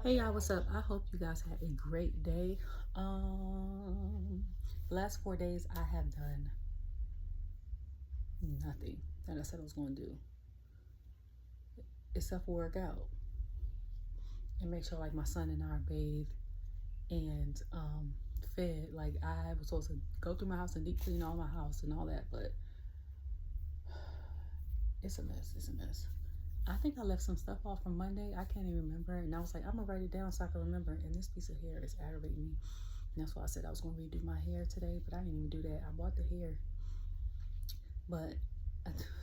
Hey y'all, what's up? I hope you guys had a great day. Last 4 days I have done nothing that I said I was going to do except for work out and make sure like my son and I are bathed and fed. Like I was supposed to go through my house and deep clean all my house and all that, but it's a mess. It's a mess. I think I left some stuff off from Monday. I can't even remember. And I was like, I'm gonna write it down so I can remember. And this piece of hair is aggravating me. And that's why I said I was gonna redo my hair today, but I didn't even do that. I bought the hair. But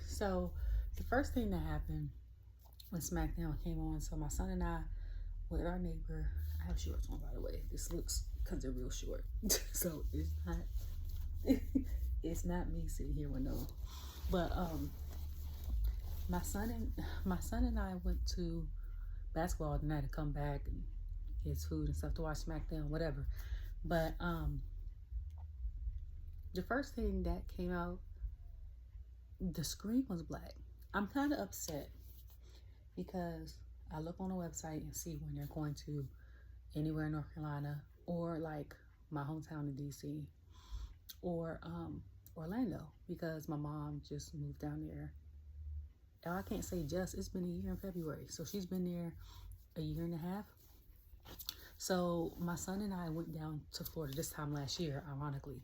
so the first thing that happened when Smackdown came on, so my son and I with our neighbor, I have shorts on by the way. This looks because they're real short. So it's not me sitting here with no. But my son and I went to basketball tonight to come back and get his food and stuff to watch Smackdown, whatever. But the first thing that came out, the screen was black. I'm kind of upset because I look on the website and see when they're going to anywhere in North Carolina or like my hometown in DC or Orlando, because my mom just moved down there. I can't say just, it's been a year in February. So she's been there a year and a half. So my son and I went down to Florida this time last year, ironically.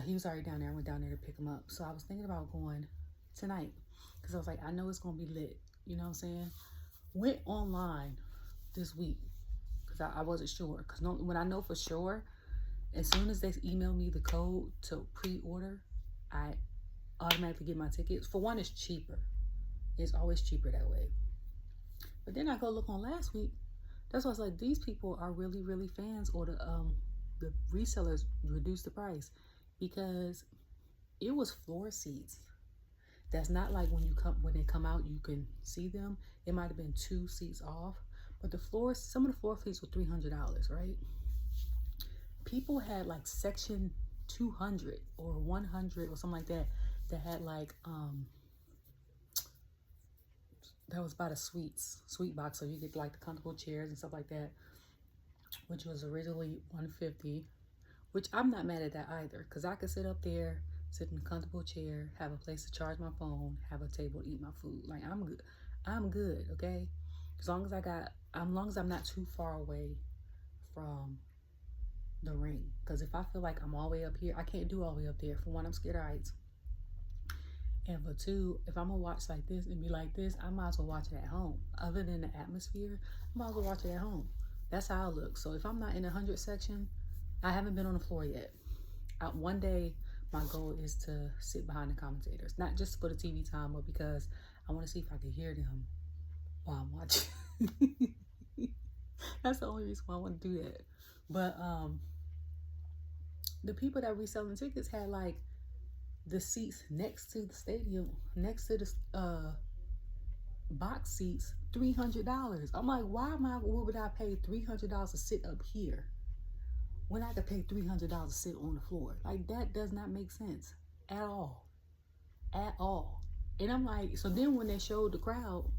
He was already down there. I went down there to pick him up. So I was thinking about going tonight because I was like, I know it's going to be lit. You know what I'm saying? Went online this week because I wasn't sure. Because when I know for sure, as soon as they email me the code to pre-order, I automatically get my tickets. For one, it's cheaper. It's always cheaper that way. But then I go look on last week. That's why I was like, these people are really, really fans, or the resellers reduced the price because it was floor seats. That's not like when they come out, you can see them. It might have been 2 seats off, but some of the floor seats were $300, right? People had like section 200 or 100 or something like that had like that was by the suite box, so you get like the comfortable chairs and stuff like that, which was originally $150, which I'm not mad at that either, because I could sit up there, sit in a comfortable chair, have a place to charge my phone, have a table to eat my food. Like I'm good, okay? As long as I'm not too far away from the ring. Because if I feel like I'm all the way up here, I can't do all the way up there. For one, I'm scared of heights. And for two, if I'm gonna watch like this and be like this, I might as well watch it at home. Other than the atmosphere, I might as well watch it at home. That's how I look. So if I'm not in the 100 section, I haven't been on the floor yet. One day, my goal is to sit behind the commentators. Not just for the TV time, but because I want to see if I can hear them while I'm watching. That's the only reason why I want to do that. But the people that reselling tickets had like the seats next to the stadium, next to the box seats, $300. I'm like, what would I pay $300 to sit up here when I could pay $300 to sit on the floor? Like, that does not make sense at all. At all. And I'm like, so then when they showed the crowd,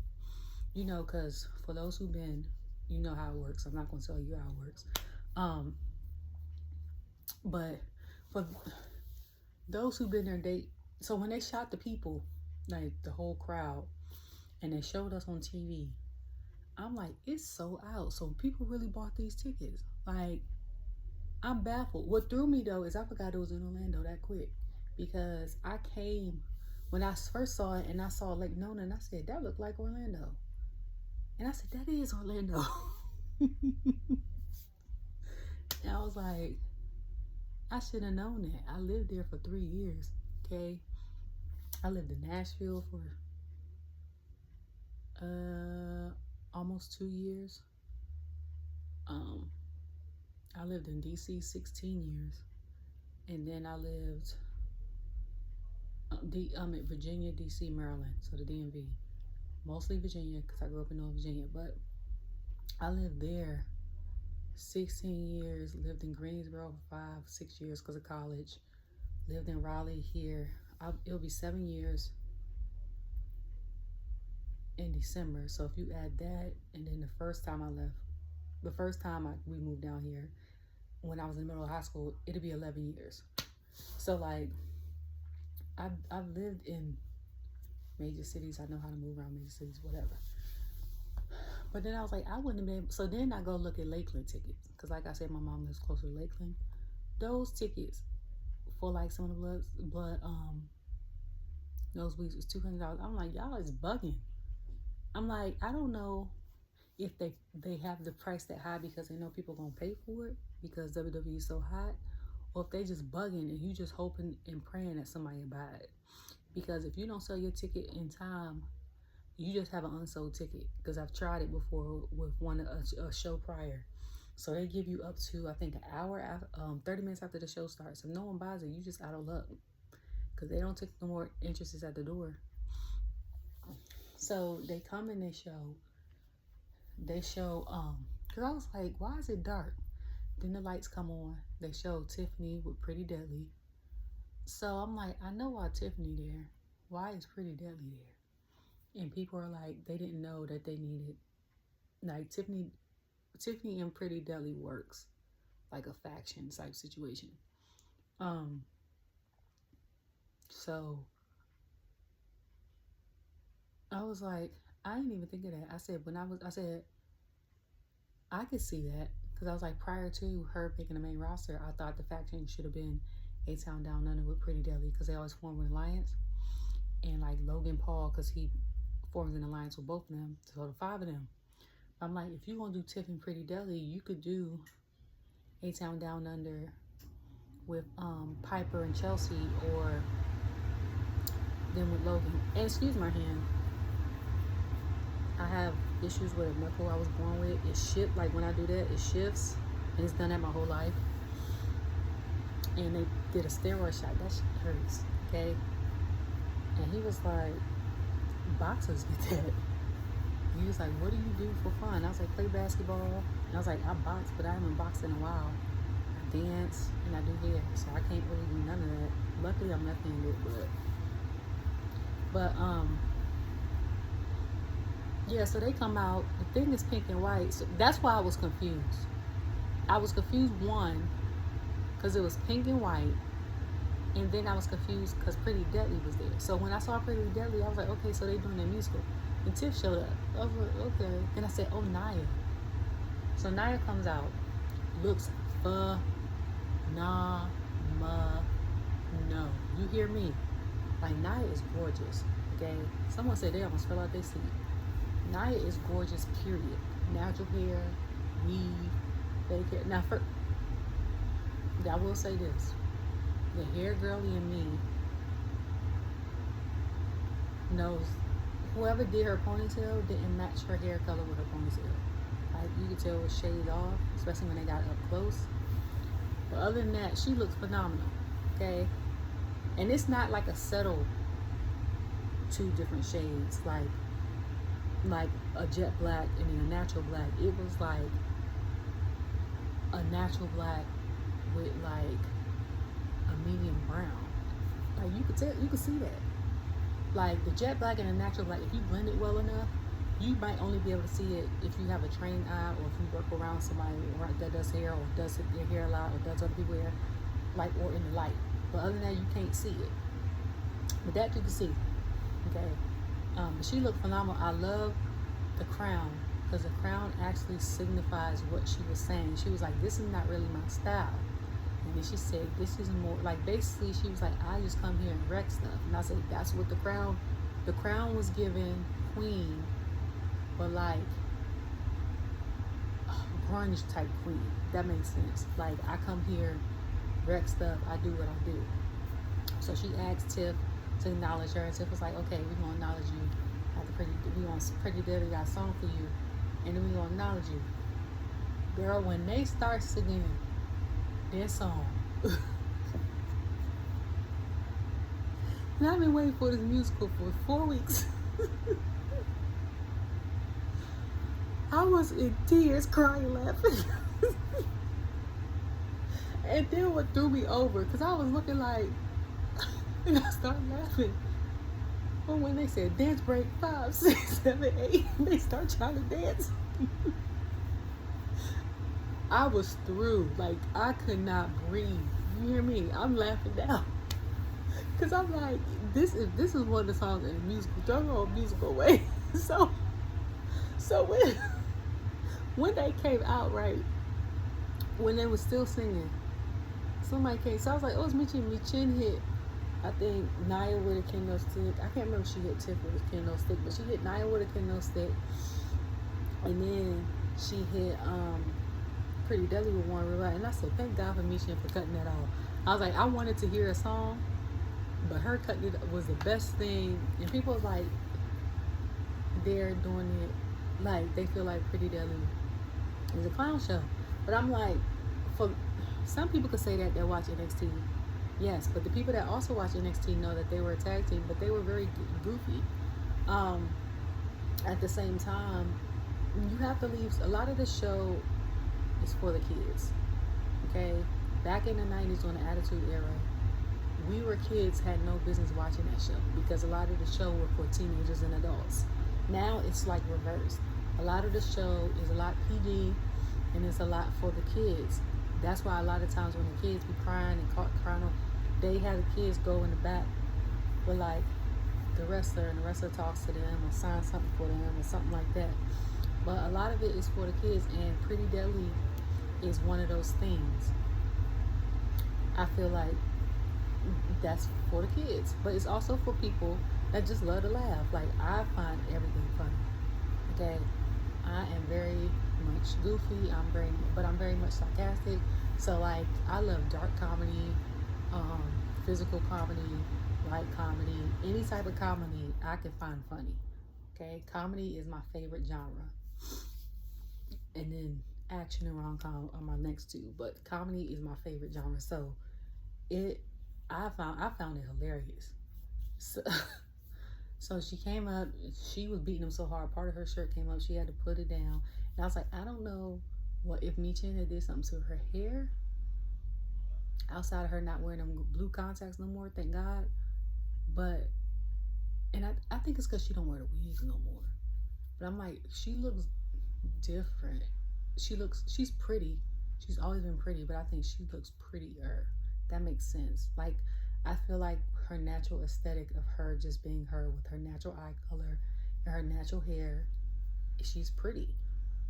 you know, because for those who've been, you know how it works. I'm not going to tell you how it works. But for those who've been there, so when they shot the people, like the whole crowd, and they showed us on TV, I'm like, it's sold out. So people really bought these tickets. Like, I'm baffled. What threw me though is I forgot it was in Orlando that quick, because I came when I first saw it and I saw Lake Nona and I said, that looked like Orlando. And I said, that is Orlando. And I was like, I should have known that. I lived there for 3 years, okay? I lived in Nashville for almost 2 years. I lived in DC 16 years. And then I lived at Virginia, DC, Maryland, so the DMV. Mostly Virginia, because I grew up in North Virginia. But I lived there 16 years, lived in Greensboro for 5-6 years because of college, lived in Raleigh here. It'll be 7 years in December. So if you add that, and then the first time I left the first time we moved down here, when I was in the middle of high school, it'll be 11 years. So like, I've lived in major cities. I know how to move around major cities, whatever. But then I was like, I wouldn't have been able. So then I go look at Lakeland tickets, because like I said, my mom lives closer to Lakeland. Those tickets for like some of the blood those weeks was $200. I'm like, y'all is bugging. I'm like, I don't know if they have the price that high because they know people gonna pay for it because WWE is so hot, or if they just bugging and you just hoping and praying that somebody buy it. Because if you don't sell your ticket in time, you just have an unsold ticket. Because I've tried it before with a show prior. So they give you up to, I think, an hour, after, 30 minutes after the show starts. If no one buys it, you just out of luck. Because they don't take no more entrances at the door. So they come and they show, because I was like, why is it dark? Then the lights come on. They show Tiffany with Pretty Deadly. So I'm like, I know why Tiffany there. Why is Pretty Deadly there? And people are like, they didn't know that they needed, like Tiffany and Pretty Deadly works like a faction type situation. So I was like, I didn't even think of that. I said I could see that, because I was like, prior to her picking the main roster, I thought the faction should have been A-Town Down Under with Pretty Deadly, because they always form an alliance, and like Logan Paul, because he forms an alliance with both of them, so the 5 of them. I'm like, if you want to do Tiff and Pretty Deadly, you could do A-Town Down Under with Piper and Chelsea, or then with Logan. And excuse my hand, I have issues with a knuckle I was born with. It shifts, like when I do that, it shifts, and it's done that my whole life. And they did a steroid shot. That shit hurts, okay? And he was like, boxers get that. He was like, what do you do for fun? I was like, play basketball. And I was like, I box, but I haven't boxed in a while. I dance and I do hair, so I can't really do none of that. Luckily, I'm left-handed, but yeah, so they come out. The thing is pink and white. So that's why I was confused. I was confused, one, because it was pink and white. And then I was confused because Pretty Deadly was there. So when I saw Pretty Deadly, I was like, okay, so they doing their musical. And Tiff showed up. I was like, okay. Then I said, oh, Nia. So Nia comes out. Looks phenomenal. You hear me? Like, Nia is gorgeous. Okay? Someone said they almost fell out their seat. Nia is gorgeous, period. Natural hair, weave, fake hair. Now, I will say this. The hair girly in me knows whoever did her ponytail didn't match her hair color with her ponytail. Like, you could tell it was shaded off, especially when they got up close. But other than that, she looks phenomenal. Okay? And it's not like a subtle 2 different shades, like a jet black and then a natural black. It was like a natural black with like a medium brown. Like, you could tell, you could see that. Like the jet black and the natural black, if you blend it well enough, you might only be able to see it if you have a trained eye, or if you work around somebody that does hair, or does their hair a lot, or does other people's hair, like, or in the light. But other than that, you can't see it. But that you can see. Okay. But she looked phenomenal. I love the crown, because the crown actually signifies what she was saying. She was like, this is not really my style. And then she said, this is more, like, basically she was like, I just come here and wreck stuff. And I said, that's what the crown was given queen, but like grunge type queen. That makes sense. Like, I come here, wreck stuff, I do what I do. So she asked Tiff to acknowledge her, and Tiff was like, okay, we're gonna acknowledge you. Pretty Deadly got a song for you, and then we're gonna acknowledge you. Girl, when they start singing their song, and I've been waiting for this musical for 4 weeks. I was in tears, crying, laughing. And then what threw me over, because I was looking like, and I started laughing. But when they said dance break 5, 6, 7, 8, they start trying to dance. I was through. Like, I could not breathe. You hear me? I'm laughing now. Cause I'm like, this is one of the songs in a musical, thorough musical way. So when they came out, right, when they were still singing, somebody came. So I was like, oh, it's Michin. Michin hit, I think, Naya with a kendo stick. I can't remember if she hit Tiff with a kendo stick, but she hit Naya with a kendo stick. And then she hit Pretty Deadly with one real. And I said, thank God for Michin for cutting that off. I was like, I wanted to hear a song, but her cutting it was the best thing. And people was like, they're doing it like they feel like Pretty Deadly is a clown show. But I'm like, for some people could say that they watch NXT. Yes, but the people that also watch NXT know that they were a tag team, but they were very goofy. At the same time, you have to leave. A lot of the show is for the kids. Okay? Back in the 90s on the Attitude Era, we were kids, had no business watching that show because a lot of the show were for teenagers and adults. Now it's like reversed. A lot of the show is a lot PG and it's a lot for the kids. That's why a lot of times when the kids be crying and crying, they have the kids go in the back with like the wrestler, and the wrestler talks to them or signs something for them or something like that. But a lot of it is for the kids, and Pretty Deadly is one of those things. I feel like that's for the kids, but it's also for people that just love to laugh. Like, I find everything funny. Okay, I am very much goofy. But I'm very much sarcastic. So like, I love dark comedy, physical comedy, light comedy, any type of comedy I can find funny. Okay, comedy is my favorite genre, and then action and rom-com are my next two. But comedy is my favorite genre. So I found it hilarious. So, so she came up, she was beating him so hard, part of her shirt came up, she had to put it down. And I was like, I don't know what if Michin had did something to her hair, outside of her not wearing them blue contacts no more, thank God. But, and I think it's because she don't wear the wigs no more. But I'm like, she looks different. She's pretty. She's always been pretty, but I think she looks prettier. That makes sense. Like, I feel like her natural aesthetic of her just being her with her natural eye color and her natural hair, she's pretty.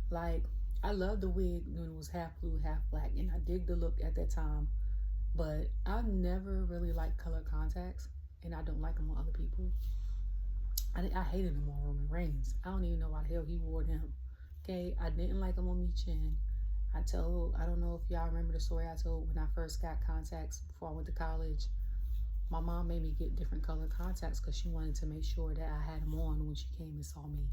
Like, I love the wig when it was half blue, half black, and I dig the look at that time. But I never really liked color contacts, and I don't like them on other people. I hated him on Roman Reigns. I don't even know why the hell he wore them. Okay, I didn't like him on Michin. I don't know if y'all remember the story I told when I first got contacts before I went to college. My mom made me get different color contacts because she wanted to make sure that I had them on when she came and saw me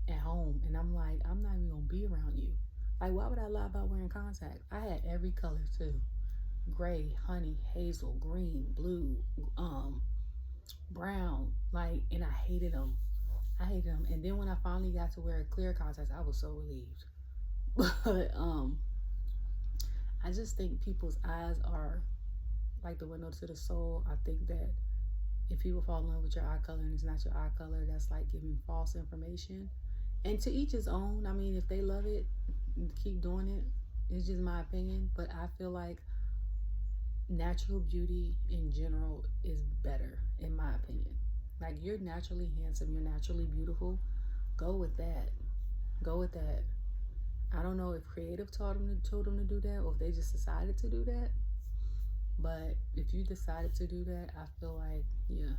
at home. And I'm like, I'm not even going to be around you. Like, why would I lie about wearing contacts? I had every color too. Gray, honey, hazel, green, blue, brown. Like, and I hated them. And then when I finally got to wear clear contacts, I was so relieved. But I just think people's eyes are like the window to the soul. I think that if people fall in love with your eye color and it's not your eye color, that's like giving false information. And to each his own. I mean, if they love it, keep doing it. It's just my opinion. But I feel like natural beauty in general is better, in my opinion. Like, you're naturally handsome, you're naturally beautiful. Go with that. Go with that. I don't know if creative told them to do that or if they just decided to do that. But if you decided to do that, I feel like, yeah,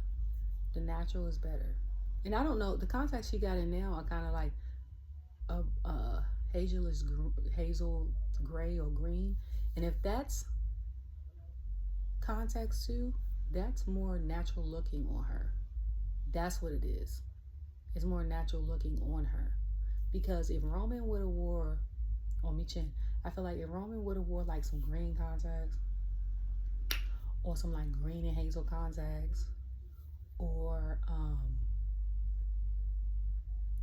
the natural is better. And I don't know, the contacts she got in now are kind of like hazel gray or green. And if that's contacts too, that's more natural looking on her. That's what it is. It's more natural looking on her. Because if Roman would have wore, on Michin, I feel like if Roman would have wore like some green contacts, or some like green and hazel contacts, or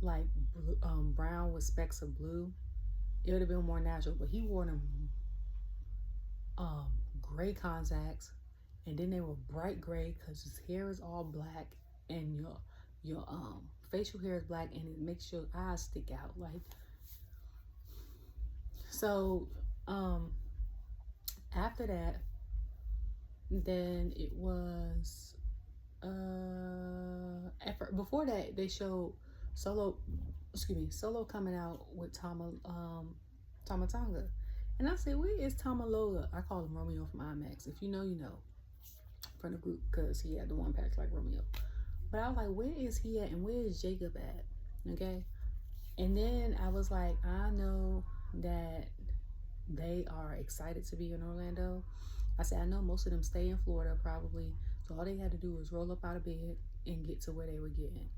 like brown with specks of blue, it would have been more natural. But he wore them gray contacts, and then they were bright gray because his hair is all black, and your facial hair is black, and it makes your eyes stick out. Like, So, after that, then it was before that they showed Solo, Solo coming out with Tama Tonga. And I said, where is Tamalola? I call him Romeo from IMAX. If you know, you know, from the group, because he had the one patch like Romeo. But I was like, where is he at and where is Jacob at? Okay. And then I was like, I know that they are excited to be in Orlando. I said, I know most of them stay in Florida probably. So all they had to do was roll up out of bed and get to where they were getting.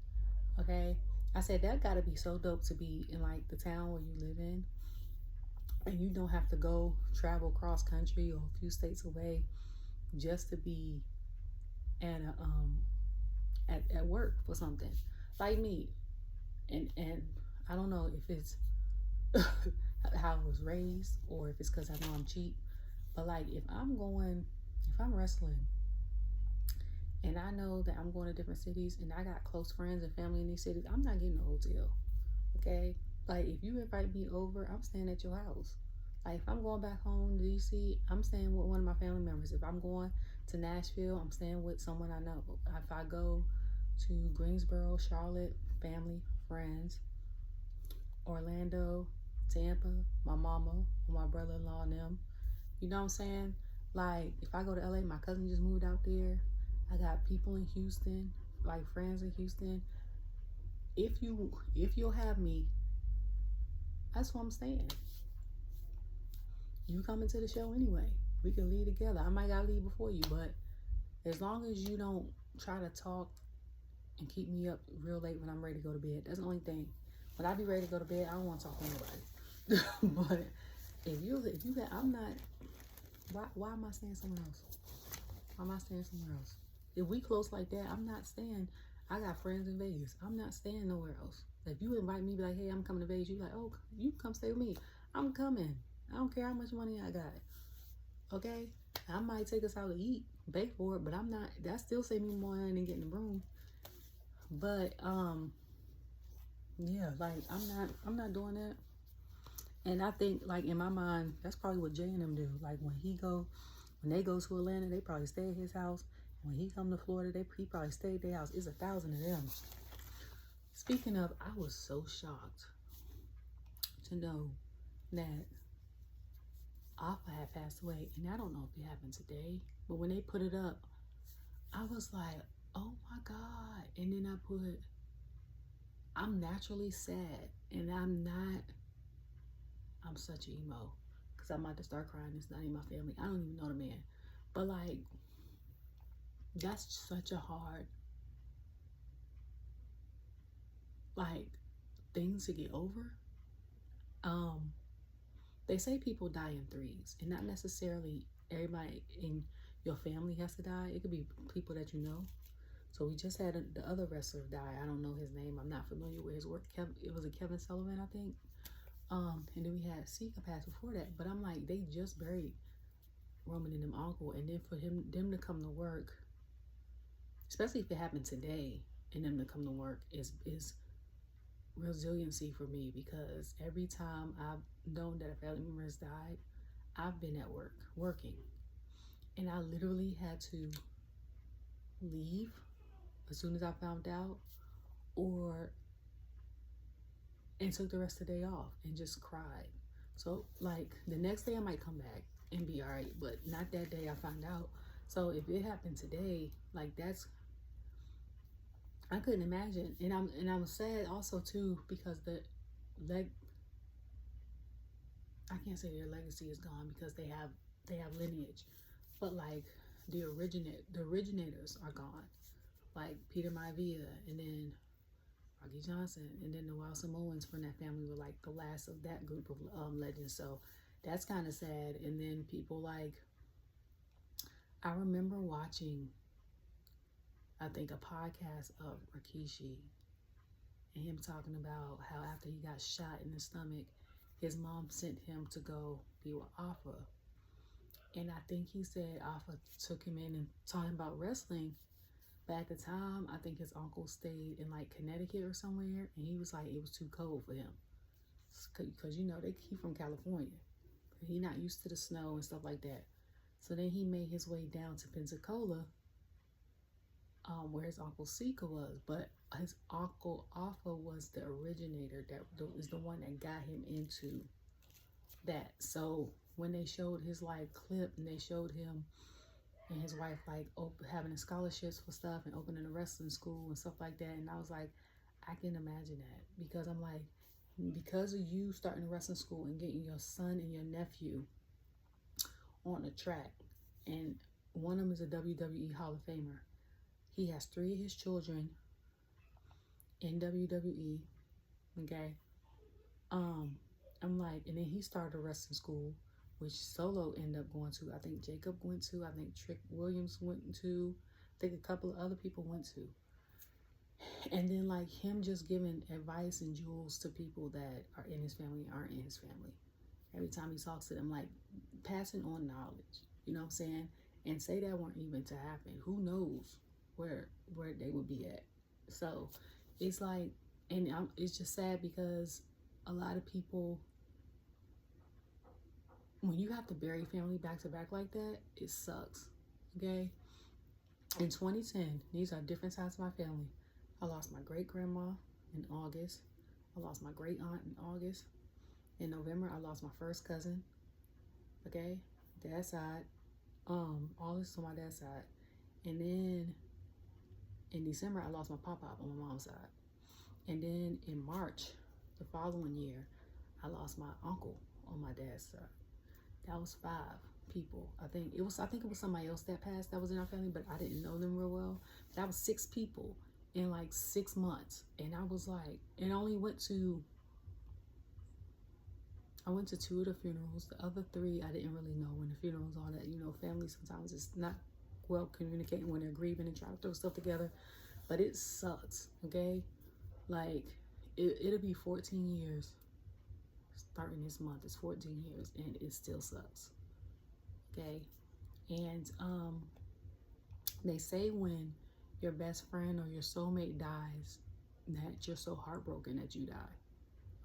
Okay. I said, that got to be so dope to be in like the town where you live in. And you don't have to go travel cross country or a few states away just to be at a, at work for something. Like me. And I don't know if it's how I was raised or if it's because I know I'm cheap. But like if I'm wrestling and I know that I'm going to different cities and I got close friends and family in these cities, I'm not getting a hotel. Okay? Like if you invite me over, I'm staying at your house. Like if I'm going back home to DC, I'm staying with one of my family members. If I'm going to Nashville, I'm staying with someone I know. If I go to Greensboro, Charlotte, family, friends, Orlando, Tampa, my mama, or my brother-in-law and them. You know what I'm saying? Like if I go to LA, my cousin just moved out there. I got people in Houston, like friends in Houston. If you'll have me, that's where I'm staying. You coming to the show anyway. We can leave together. I might gotta leave before you, but as long as you don't try to talk and keep me up real late when I'm ready to go to bed. That's the only thing. When I be ready to go to bed, I don't want to talk to nobody. But if you got, I'm not. Why am I staying somewhere else? Why am I staying somewhere else? If we close like that, I'm not staying. I got friends in Vegas. I'm not staying nowhere else. If you invite me, be like, hey, I'm coming to Vegas. You like, oh, you come stay with me. I'm coming. I don't care how much money I got. Okay? I might take us out to eat, pay for it, but I'm not. That still save me more money than getting the room. But yeah, like I'm not doing that. And I think like in my mind, that's probably what Jay and them do. Like when they go to Atlanta, they probably stay at his house. When he come to Florida, he probably stay at their house. It's 1,000 of them. Speaking of, I was so shocked to know that Afa had passed away, and I don't know if it happened today, but when they put it up, I was like, oh my God. And then I put, I'm naturally sad, and I'm such an emo, because I'm about to start crying. It's not in my family. I don't even know the man. But like, that's such a hard, like, things to get over. They say people die in threes, and not necessarily everybody in your family has to die. It could be people that you know. So we just had the other wrestler die. I don't know his name. I'm not familiar with his work. It was a Kevin Sullivan, I think. And then we had Sika pass before that. But I'm like, they just buried Roman and them uncle, and then for them to come to work, especially if it happened today, and them to come to work is resiliency for me, because every time I've known that a family member has died, I've been at work working, and I literally had to leave as soon as I found out, and took the rest of the day off and just cried. So like the next day I might come back and be all right, but not that day I found out. So if it happened today, like I couldn't imagine. And I'm sad also too, because I can't say their legacy is gone, because they have lineage, but like the originators are gone, like Peter Maivia, and then Rocky Johnson, and then the Wilson Owens from that family were like the last of that group of legends. So that's kind of sad. And then people like, I remember watching, I think, a podcast of Rikishi and him talking about how after he got shot in the stomach, his mom sent him to go be with Afa. And I think he said Afa took him in and taught him about wrestling. But at the time, I think his uncle stayed in like Connecticut or somewhere, and he was like, it was too cold for him, because you know he from California. He not used to the snow and stuff like that. So then he made his way down to Pensacola, where his uncle Sika was. But his uncle Afa was the originator. That is the one that got him into that. So when they showed his like clip and they showed him and his wife like having scholarships for stuff and opening a wrestling school and stuff like that, and I was like, I can imagine that, because I'm like, because of you starting a wrestling school and getting your son and your nephew on the track, and one of them is a WWE Hall of Famer. He has 3 of his children in WWE. Okay. I'm like, and then he started a wrestling school, which Solo ended up going to. I think Jacob went to. I think Trick Williams went to. I think a couple of other people went to. And then like him just giving advice and jewels to people that are in his family, aren't in his family. Every time he talks to them, like passing on knowledge, you know what I'm saying? And say that weren't even to happen. Who knows where they would be at? So it's like, and it's just sad because a lot of people, when you have to bury family back to back like that, it sucks. Okay. In 2010, these are different sides of my family. I lost my great grandma in August. I lost my great aunt in August. In November, I lost my first cousin. Okay, dad's side. All this on my dad's side. And then in December, I lost my pop-pop on my mom's side. And then in March, the following year, I lost my uncle on my dad's side. That was 5 people. I think it was somebody else that passed that was in our family, but I didn't know them real well. That was 6 people in like 6 months. And I was like, and I went to 2 of the funerals. The other 3, I didn't really know when the funerals, all that. You know, family sometimes is not well communicating when they're grieving and trying to throw stuff together. But it sucks, okay? Like, it'll be 14 years starting this month. It's 14 years, and it still sucks, okay? And they say when your best friend or your soulmate dies, that you're so heartbroken that you die.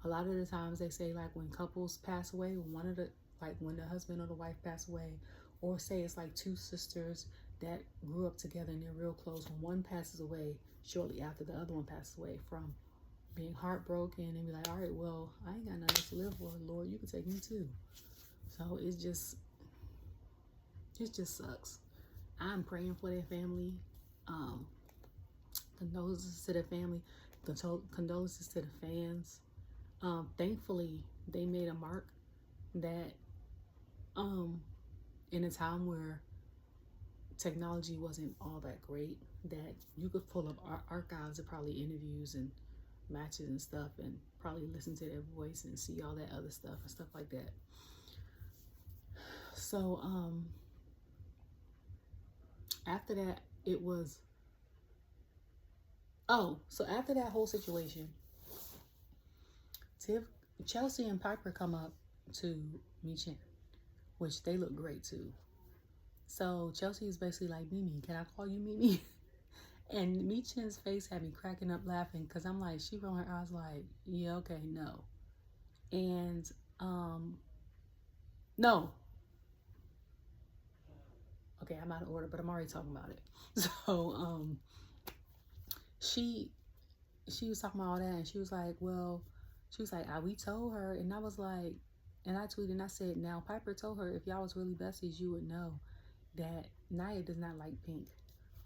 A lot of the times they say, like, when couples pass away, when the husband or the wife pass away, or say it's like 2 sisters that grew up together and they're real close, when one passes away shortly after the other one passes away from being heartbroken, and be like, all right, well, I ain't got nothing to live for, Lord, you can take me too. So it just sucks. I'm praying for their family. Condolences to their family. Condolences to the fans. Thankfully, they made a mark that in a time where technology wasn't all that great, that you could pull up archives of probably interviews and matches and stuff, and probably listen to their voice and see all that other stuff and stuff like that. So after that, it was so after that whole situation, Chelsea and Piper come up to Michin, which they look great too. So Chelsea is basically like, Mimi, can I call you Mimi? And Michin's face had me cracking up laughing, because I'm like, she rolled her eyes like, yeah, okay, no. And no. Okay, I'm out of order, but I'm already talking about it. So she was talking about all that, and she was like, we told her, and I was like, and I tweeted and I said, now Piper told her if y'all was really besties, you would know that Nia does not like pink.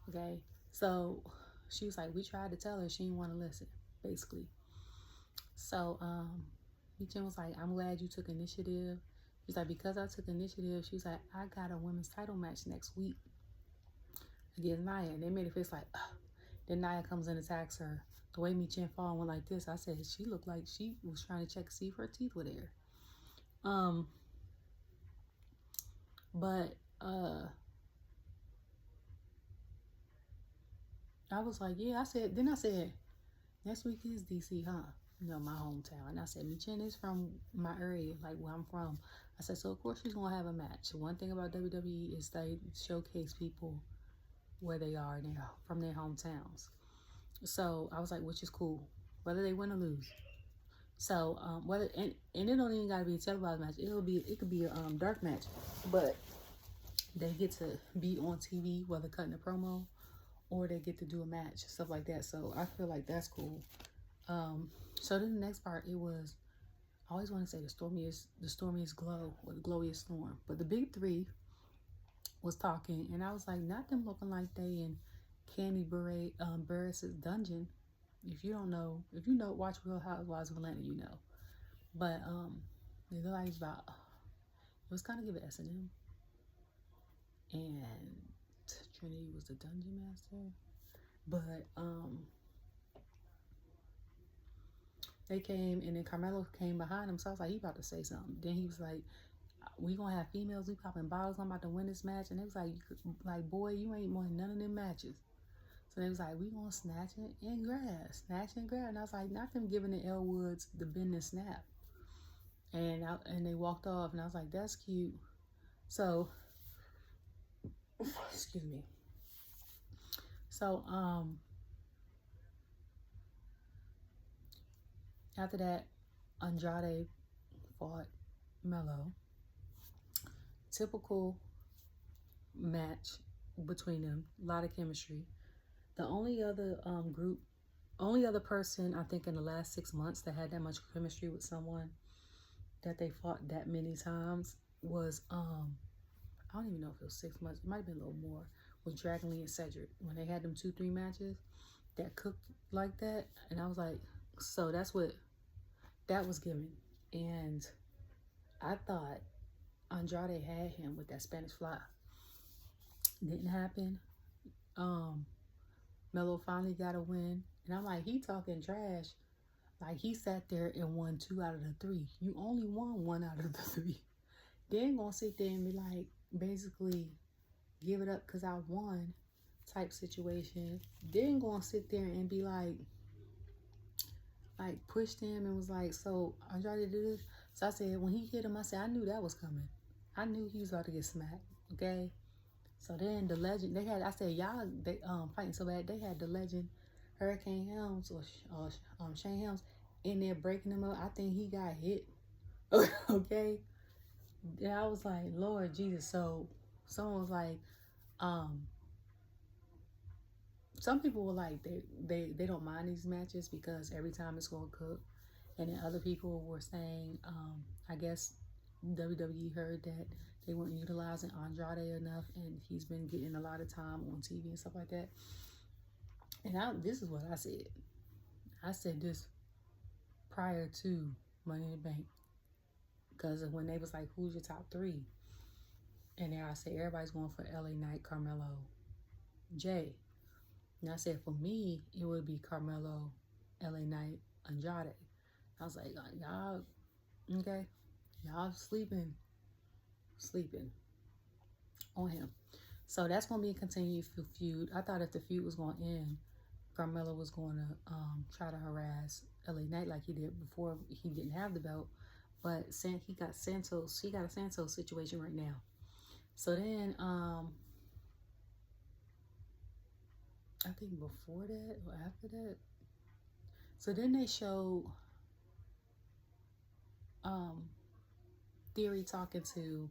Okay, so she was like, we tried to tell her, she didn't want to listen, basically. So Michin was like, I'm glad you took initiative. She's like, because I took initiative, she's like, I got a women's title match next week against Nia. And they made a face like, ugh. Then Nia comes and attacks her. The way Michin fall and went like this, I said, she looked like she was trying to check to see if her teeth were there. But I was like, yeah, I said, next week is DC, huh? You know, my hometown. And I said, Michin is from my area, like where I'm from. I said, so of course she's gonna have a match. One thing about WWE is they showcase people where they are from their hometowns. So I was like, which is cool, whether they win or lose. So whether and it don't even gotta be a televised match. It could be a dark match, but they get to be on TV, whether cutting a promo or they get to do a match, stuff like that. So I feel like that's cool. So then the next part, it was, I always want to say the stormiest glow, or the glowiest storm. But the big three was talking, and I was like, not them looking like they in Candy Barrett's dungeon. If you know, watch Real Housewives of Atlanta, you know. But they look like it was kind of giving S&M. And Trinity was the dungeon master. But they came, and then Carmelo came behind him, so I was like, he about to say something. Then he was like, we gonna have females, we popping bottles, I'm about to win this match. And they was like, boy, you ain't won none of them matches. So they was like, we gonna snatch and grab. And I was like, not them giving the Elwoods the bend and snap. And they walked off, and I was like, that's cute. So, excuse me. So, after that, Andrade fought Melo. Typical match between them. A lot of chemistry. The only other person I think in the last 6 months that had that much chemistry with someone that they fought that many times was I don't even know if it was 6 months. It might have been a little more. Was Dragon Lee and Cedric when they had them 2-3 matches that cooked like that, and I was like, so that's what that was given. And I thought Andrade had him with that Spanish fly. Didn't happen. Melo finally got a win, and I'm like, he talking trash. Like, he sat there and won 2 out of the 3. You only won 1 out of the 3. They ain't gonna sit there and be like, basically, give it up because I won type situation. They ain't gonna sit there and be like pushed him and was like, so Andrade did this. So I said, when he hit him, I said, I knew that was coming. I knew he was about to get smacked. Okay. So then the legend, I said, y'all, they fighting so bad, they had the legend Hurricane Helms or Shane Helms in there breaking him up. I think he got hit. Okay. And I was like, Lord Jesus. So someone was like, some people were like, they don't mind these matches because every time it's going to cook. And then other people were saying, I guess WWE heard that they weren't utilizing Andrade enough, and he's been getting a lot of time on TV and stuff like that. And this is what I said. I said this prior to Money in the Bank, because when they was like, who's your top 3? And then I said, everybody's going for LA Knight, Carmelo, Jay. And I said, for me, it would be Carmelo, LA Knight, Andrade. I was like, y'all, okay, y'all sleeping on him. So that's going to be a continued feud. I thought if the feud was going to end, Carmelo was going to try to harass LA Knight like he did before he didn't have the belt. But he got a Santos situation right now. So then, I think before that or after that. So then they showed Theory talking to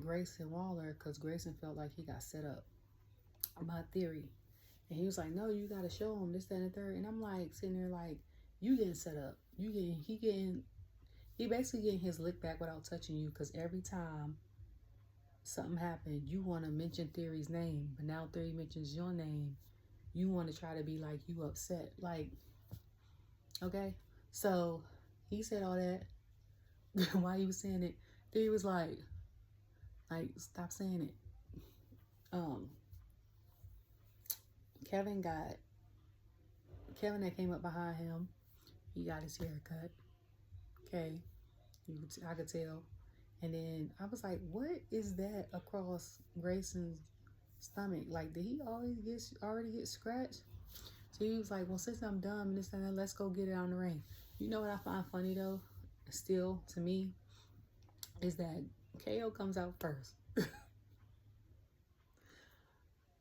Grayson Waller because Grayson felt like he got set up by Theory. And he was like, no, you got to show him this, that, and the third. And I'm like, sitting there like, you getting set up. He basically getting his lick back without touching you, because every time something happened, you want to mention Theory's name, but now Theory mentions your name, you want to try to be like you upset. Like, okay. So he said all that. While he was saying it, Theory was like, stop saying it. Kevin that came up behind him, he got his hair cut. Okay. I could tell. And then I was like, what is that across Grayson's stomach? Like, did he already get scratched? So he was like, well, since I'm done and this and that, let's go get it on the ring. You know what I find funny though, still to me, is that KO comes out first.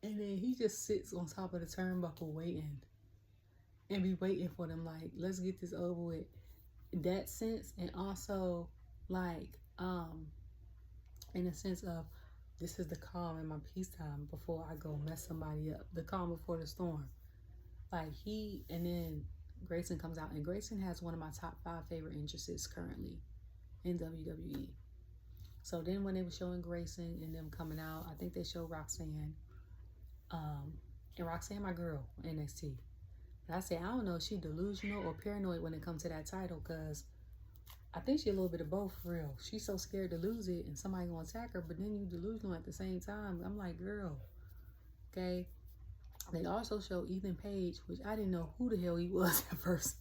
And then he just sits on top of the turnbuckle waiting. And be waiting for them like, let's get this over with. that sense, and also like in a sense of this is the calm in my peacetime before I go mess somebody up. The calm before the storm. Like and then Grayson comes out, and Grayson has one of my top 5 favorite entrances currently in WWE. So then when they were showing Grayson and them coming out, I think they showed Roxanne. And Roxanne, my girl, NXT. But I said, I don't know if she delusional or paranoid when it comes to that title, because I think she a little bit of both for real. She's so scared to lose it and somebody gonna attack her, but then you delusional at the same time. I'm like, girl, okay. They also showed Ethan Page, which I didn't know who the hell he was at first.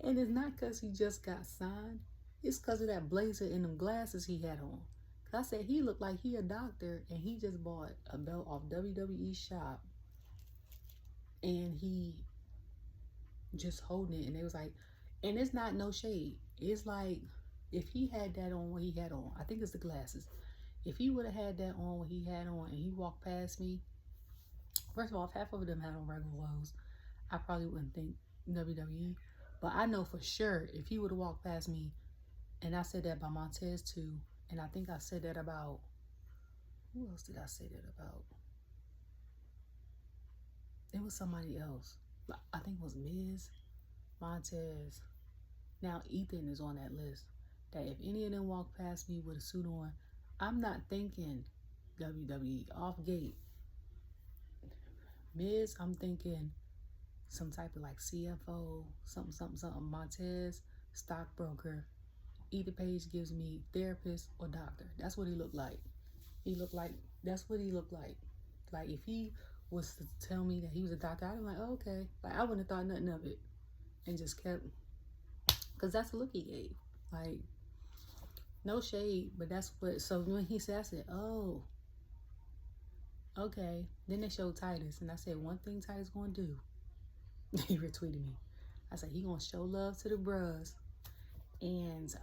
And it's not because he just got signed. It's because of that blazer and them glasses he had on. I said he looked like he a doctor and he just bought a belt off WWE shop. And he just holding it. And they was like, and it's not no shade. It's like if he had that on what he had on, I think it's the glasses. If he would have had that on what he had on and he walked past me, first of all, if half of them had on regular clothes, I probably wouldn't think WWE. But I know for sure if he would have walked past me, and I said that about Montez too, and I think I said that about, who else did I say that about? It was somebody else. I think it was Miz, Montez. Now Ethan is on that list. That if any of them walk past me with a suit on, I'm not thinking WWE off gate. Miz, I'm thinking some type of like CFO, something. Montez, stockbroker. Either Page gives me therapist or doctor. That's what he looked like. That's what he looked like. Like if he was to tell me that he was a doctor, I'd be like, oh, okay. Like I wouldn't have thought nothing of it. And just kept, because that's the look he gave. Like, no shade, but that's what, so when he said, I said, oh, okay. Then they showed Titus, and I said, one thing Titus gonna do. He retweeted me. I said, he gonna show love to the bros. And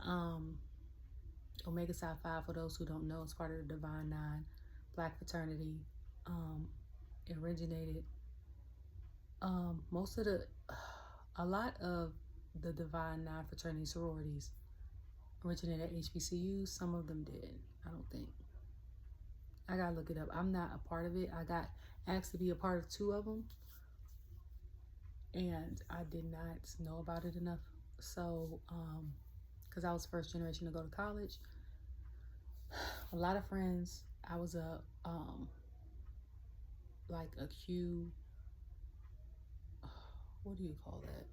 Omega Psi Phi, for those who don't know, is part of the Divine Nine Black fraternity. It originated a lot of the Divine Nine fraternity sororities originated at HBCUs. Some of them did. I don't think. I gotta look it up. I'm not a part of it. I got asked to be a part of 2 of them, and I did not know about it enough. So, because I was first generation to go to college, a lot of friends. I was like a Q. What do you call that?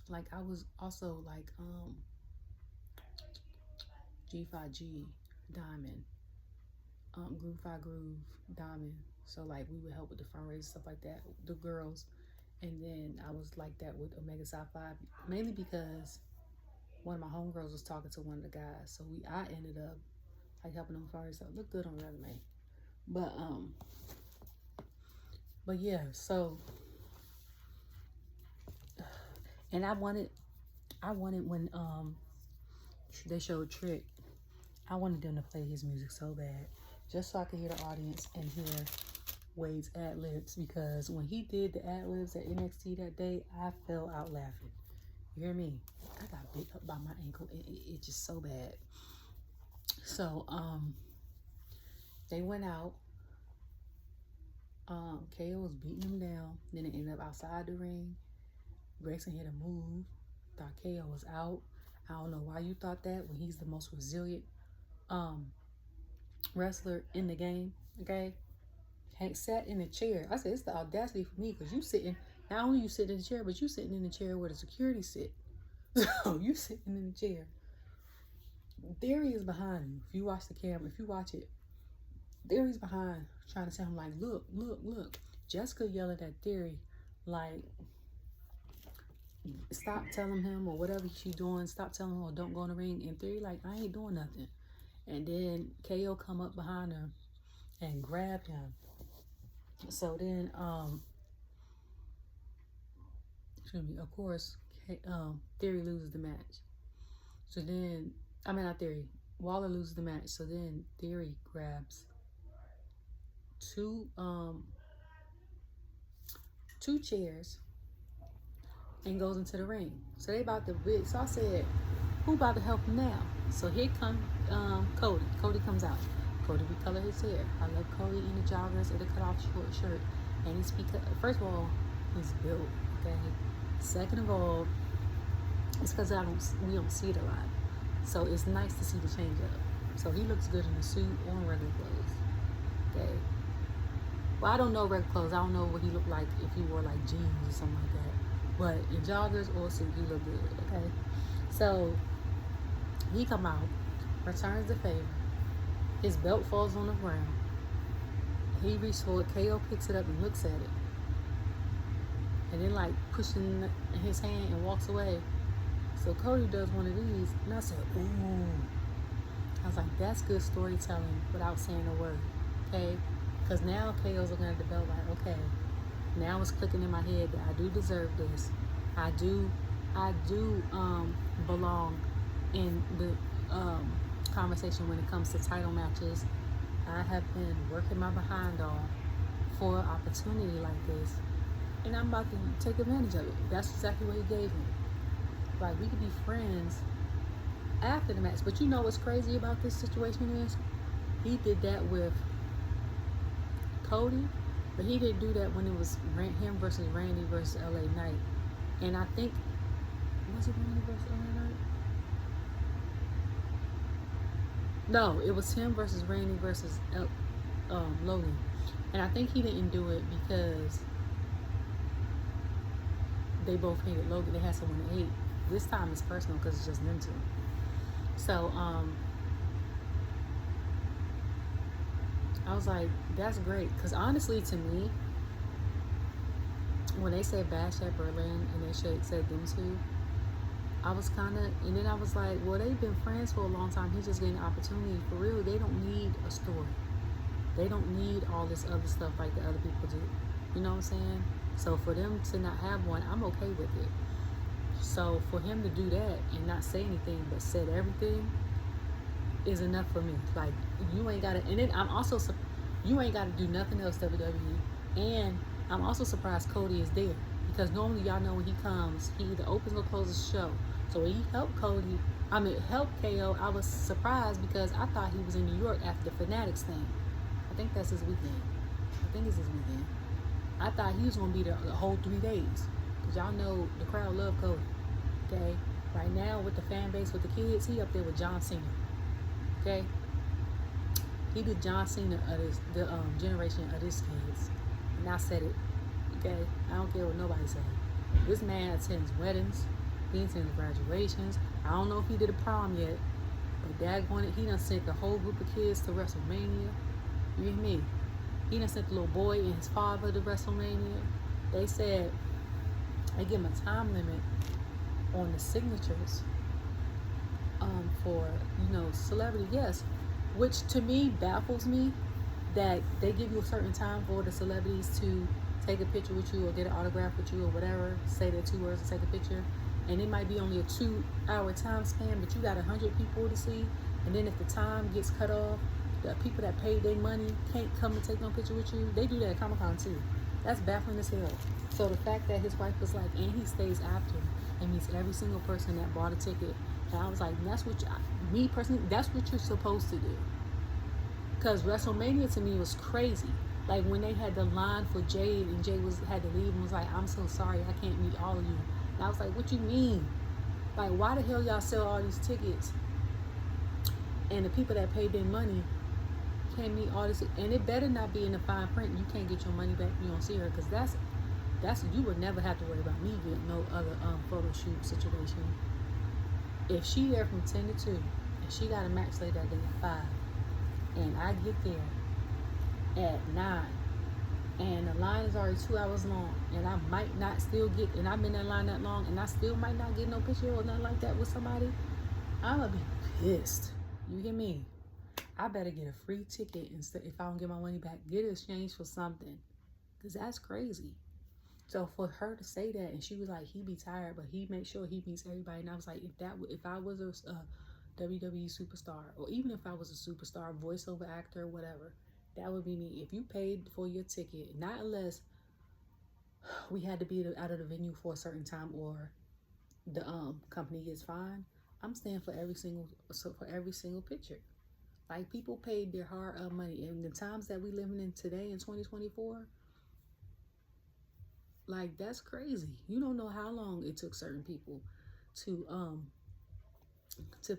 Like I was also like G5G Diamond, Groove 5 Groove Diamond. So like we would help with the fundraisers, stuff like that, the girls. And then I was like that with Omega Psi Phi, mainly because one of my homegirls was talking to one of the guys. So I ended up like helping them fundraise. So it looked good on the resume. But yeah, so, and I wanted when they showed Trick, I wanted them to play his music so bad, just so I could hear the audience and hear Wade's ad-libs, because when he did the ad-libs at NXT that day, I fell out laughing. You hear me? I got bit up by my ankle. It's just so bad. So, they went out. KO was beating him down. Then it ended up outside the ring. Grayson hit a move. Thought KO was out. I don't know why you thought that when he's the most resilient wrestler in the game. Okay? Hank sat in a chair. I said, it's the audacity for me, because you sitting, not only you sitting in the chair, but you sitting in the chair where the security sit. So you sitting in the chair. Theory is behind you. If you watch the camera, if you watch it, Theory's behind trying to tell him like, look. Jessica yelling at Theory like, stop telling him or whatever she's doing, stop telling him or don't go in the ring. And Theory like, I ain't doing nothing. And then KO come up behind her and grabbed him. So then, of course, Theory loses the match. So then, not Theory, Waller loses the match. So then Theory grabs two chairs, and goes into the ring. So they about to bid. So I said, who about to help him now? So here comes Cody. Cody comes out. Cody recolor his hair. I love Cody in the joggers and the cut off short shirt. And he's first of all, he's built. Okay. Second of all, it's because we don't see it a lot. So it's nice to see the change up. So he looks good in the suit or in regular clothes. Okay. Well, I don't know regular clothes. I don't know what he looked like if he wore like jeans or something like that. But in joggers or suit, he looked good. Okay. So he come out, returns the favor. His belt falls on the ground. He reaches for it. KO picks it up and looks at it. And then like pushing his hand and walks away. So Cody does one of these. And I said, ooh. I was like, that's good storytelling without saying a word. Okay? Because now KO's looking at the belt like, okay. Now it's clicking in my head that I do deserve this. I do belong in the conversation when it comes to title matches. I have been working my behind off for an opportunity like this, and I'm about to take advantage of it. That's exactly what he gave me. Like, we could be friends after the match. But you know what's crazy about this situation is he did that with Cody, but he didn't do that when it was him versus Randy versus LA Knight. And I think, was it Randy versus LA Knight? No, it was him versus Randy versus Logan. And I think he didn't do it because they both hated Logan. They had someone to hate. This time it's personal because it's just them two. So, I was like, that's great. Because honestly, to me, when they said Bash at Berlin and they said them two, I was kind of, and then I was like, well, they've been friends for a long time. He's just getting an opportunity. For real, they don't need a story. They don't need all this other stuff like the other people do. You know what I'm saying? So for them to not have one, I'm okay with it. So for him to do that and not say anything but said everything is enough for me. Like, you ain't got to, and then I'm also, you ain't got to do nothing else, WWE. And I'm also surprised Cody is there. Because normally y'all know when he comes, he either opens or closes the show. So when he helped helped KO, I was surprised because I thought he was in New York after the Fanatics thing. I think that's his weekend. I think it's his weekend. I thought he was going to be there the whole 3 days. Because y'all know the crowd love Cody. Okay? Right now with the fan base, with the kids, he up there with John Cena. Okay? He did John Cena of the generation of his kids. And I said it. Okay? I don't care what nobody says. This man attends weddings. He attends graduations. I don't know if he did a prom yet. But daggone it, he done sent the whole group of kids to WrestleMania. You hear me? He done sent the little boy and his father to WrestleMania. They said they give him a time limit on the signatures for, celebrity guests, which to me baffles me that they give you a certain time for the celebrities to take a picture with you or get an autograph with you or whatever, say their 2 words and take a picture, and it might be only a 2-hour time span, but you got 100 people to see, and then if the time gets cut off, the people that paid their money can't come and take no picture with you. They do that at Comic-Con too. That's baffling as hell. So the fact that his wife was like, and he stays after and meets every single person that bought a ticket, and I was like, that's what me personally, that's what you're supposed to do. Because WrestleMania to me was crazy. Like when they had the line for Jade and Jade had to leave and was like, I'm so sorry, I can't meet all of you. And I was like, what you mean? Like, why the hell y'all sell all these tickets and the people that paid their money can't meet all this? And it better not be in the fine print. You can't get your money back if you don't see her, because that's you would never have to worry about me getting no other photo shoot situation. If she there from 10 to 2 and she got a match later that day at 5 and I get there at 9 and the line is already 2 hours long and I might not still get, and I've been in line that long and I still might not get no picture or nothing like that with somebody, I'm gonna be pissed. You hear me? I better get a free ticket instead. If I don't get my money back, get it exchanged for something, because that's crazy. So for her to say that, and she was like, he be tired, but he makes sure he meets everybody. And I was like, if I was a WWE superstar, or even if I was a superstar, voiceover actor, whatever, that would be me. If you paid for your ticket, not unless we had to be out of the venue for a certain time or the company gets fined. I'm staying for every single picture. Like, people paid their hard-earned money, and the times that we living in today in 2024, like, that's crazy. You don't know how long it took certain people to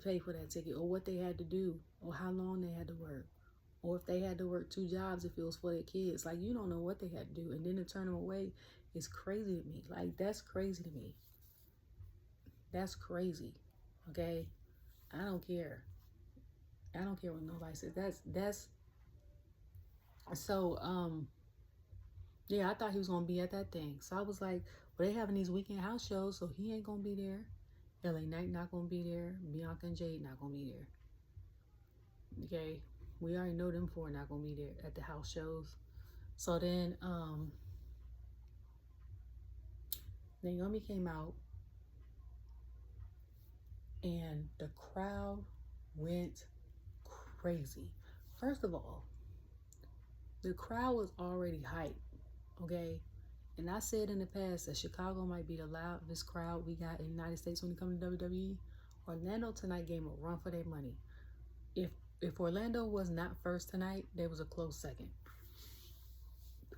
pay for that ticket, or what they had to do, or how long they had to work, or if they had to work 2 jobs if it was for their kids. Like, you don't know what they had to do, and then to turn them away is crazy to me. Like, that's crazy to me. That's crazy. Okay, I don't care. I don't care what nobody says. That's so yeah, I thought he was gonna be at that thing. So I was like, well, they having these weekend house shows, so he ain't gonna be there. LA Knight not gonna be there. Bianca and Jade not gonna be there. Okay, we already know them four not gonna be there at the house shows. So then Naomi came out, and the crowd went crazy. First of all, the crowd was already hyped, okay? And I said in the past that Chicago might be the loudest crowd we got in the United States when it comes to WWE. Orlando tonight gave a run for their money. If Orlando was not first tonight, there was a close second.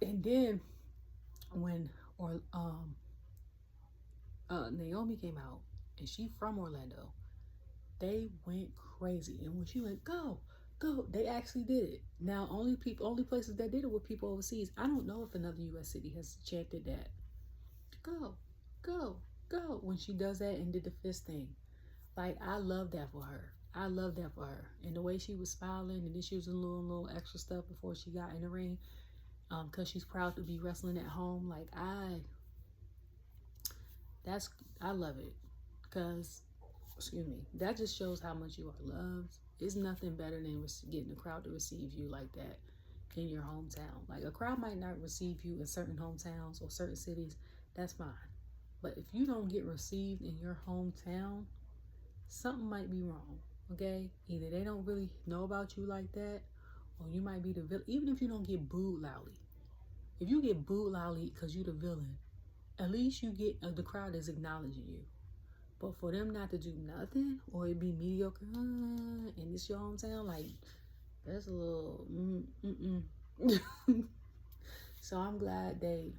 And then when Naomi came out, and she from Orlando, they went crazy. And when she went, go, go, they actually did it. Now, only places that did it were people overseas. I don't know if another U.S. city has chanted that. Go, go, go. When she does that and did the fist thing. Like, I love that for her. I love that for her. And the way she was smiling, and then she was doing a little extra stuff before she got in the ring. Because she's proud to be wrestling at home. Like, I love it. Because, excuse me, that just shows how much you are loved. It's nothing better than getting a crowd to receive you like that in your hometown. Like, a crowd might not receive you in certain hometowns or certain cities. That's fine. But if you don't get received in your hometown, something might be wrong, okay? Either they don't really know about you like that, or you might be the villain. Even if you don't get booed loudly. If you get booed loudly because you're the villain, at least you get the crowd is acknowledging you. But for them not to do nothing, or it be mediocre, and it's your hometown, like, that's a little, So I'm glad and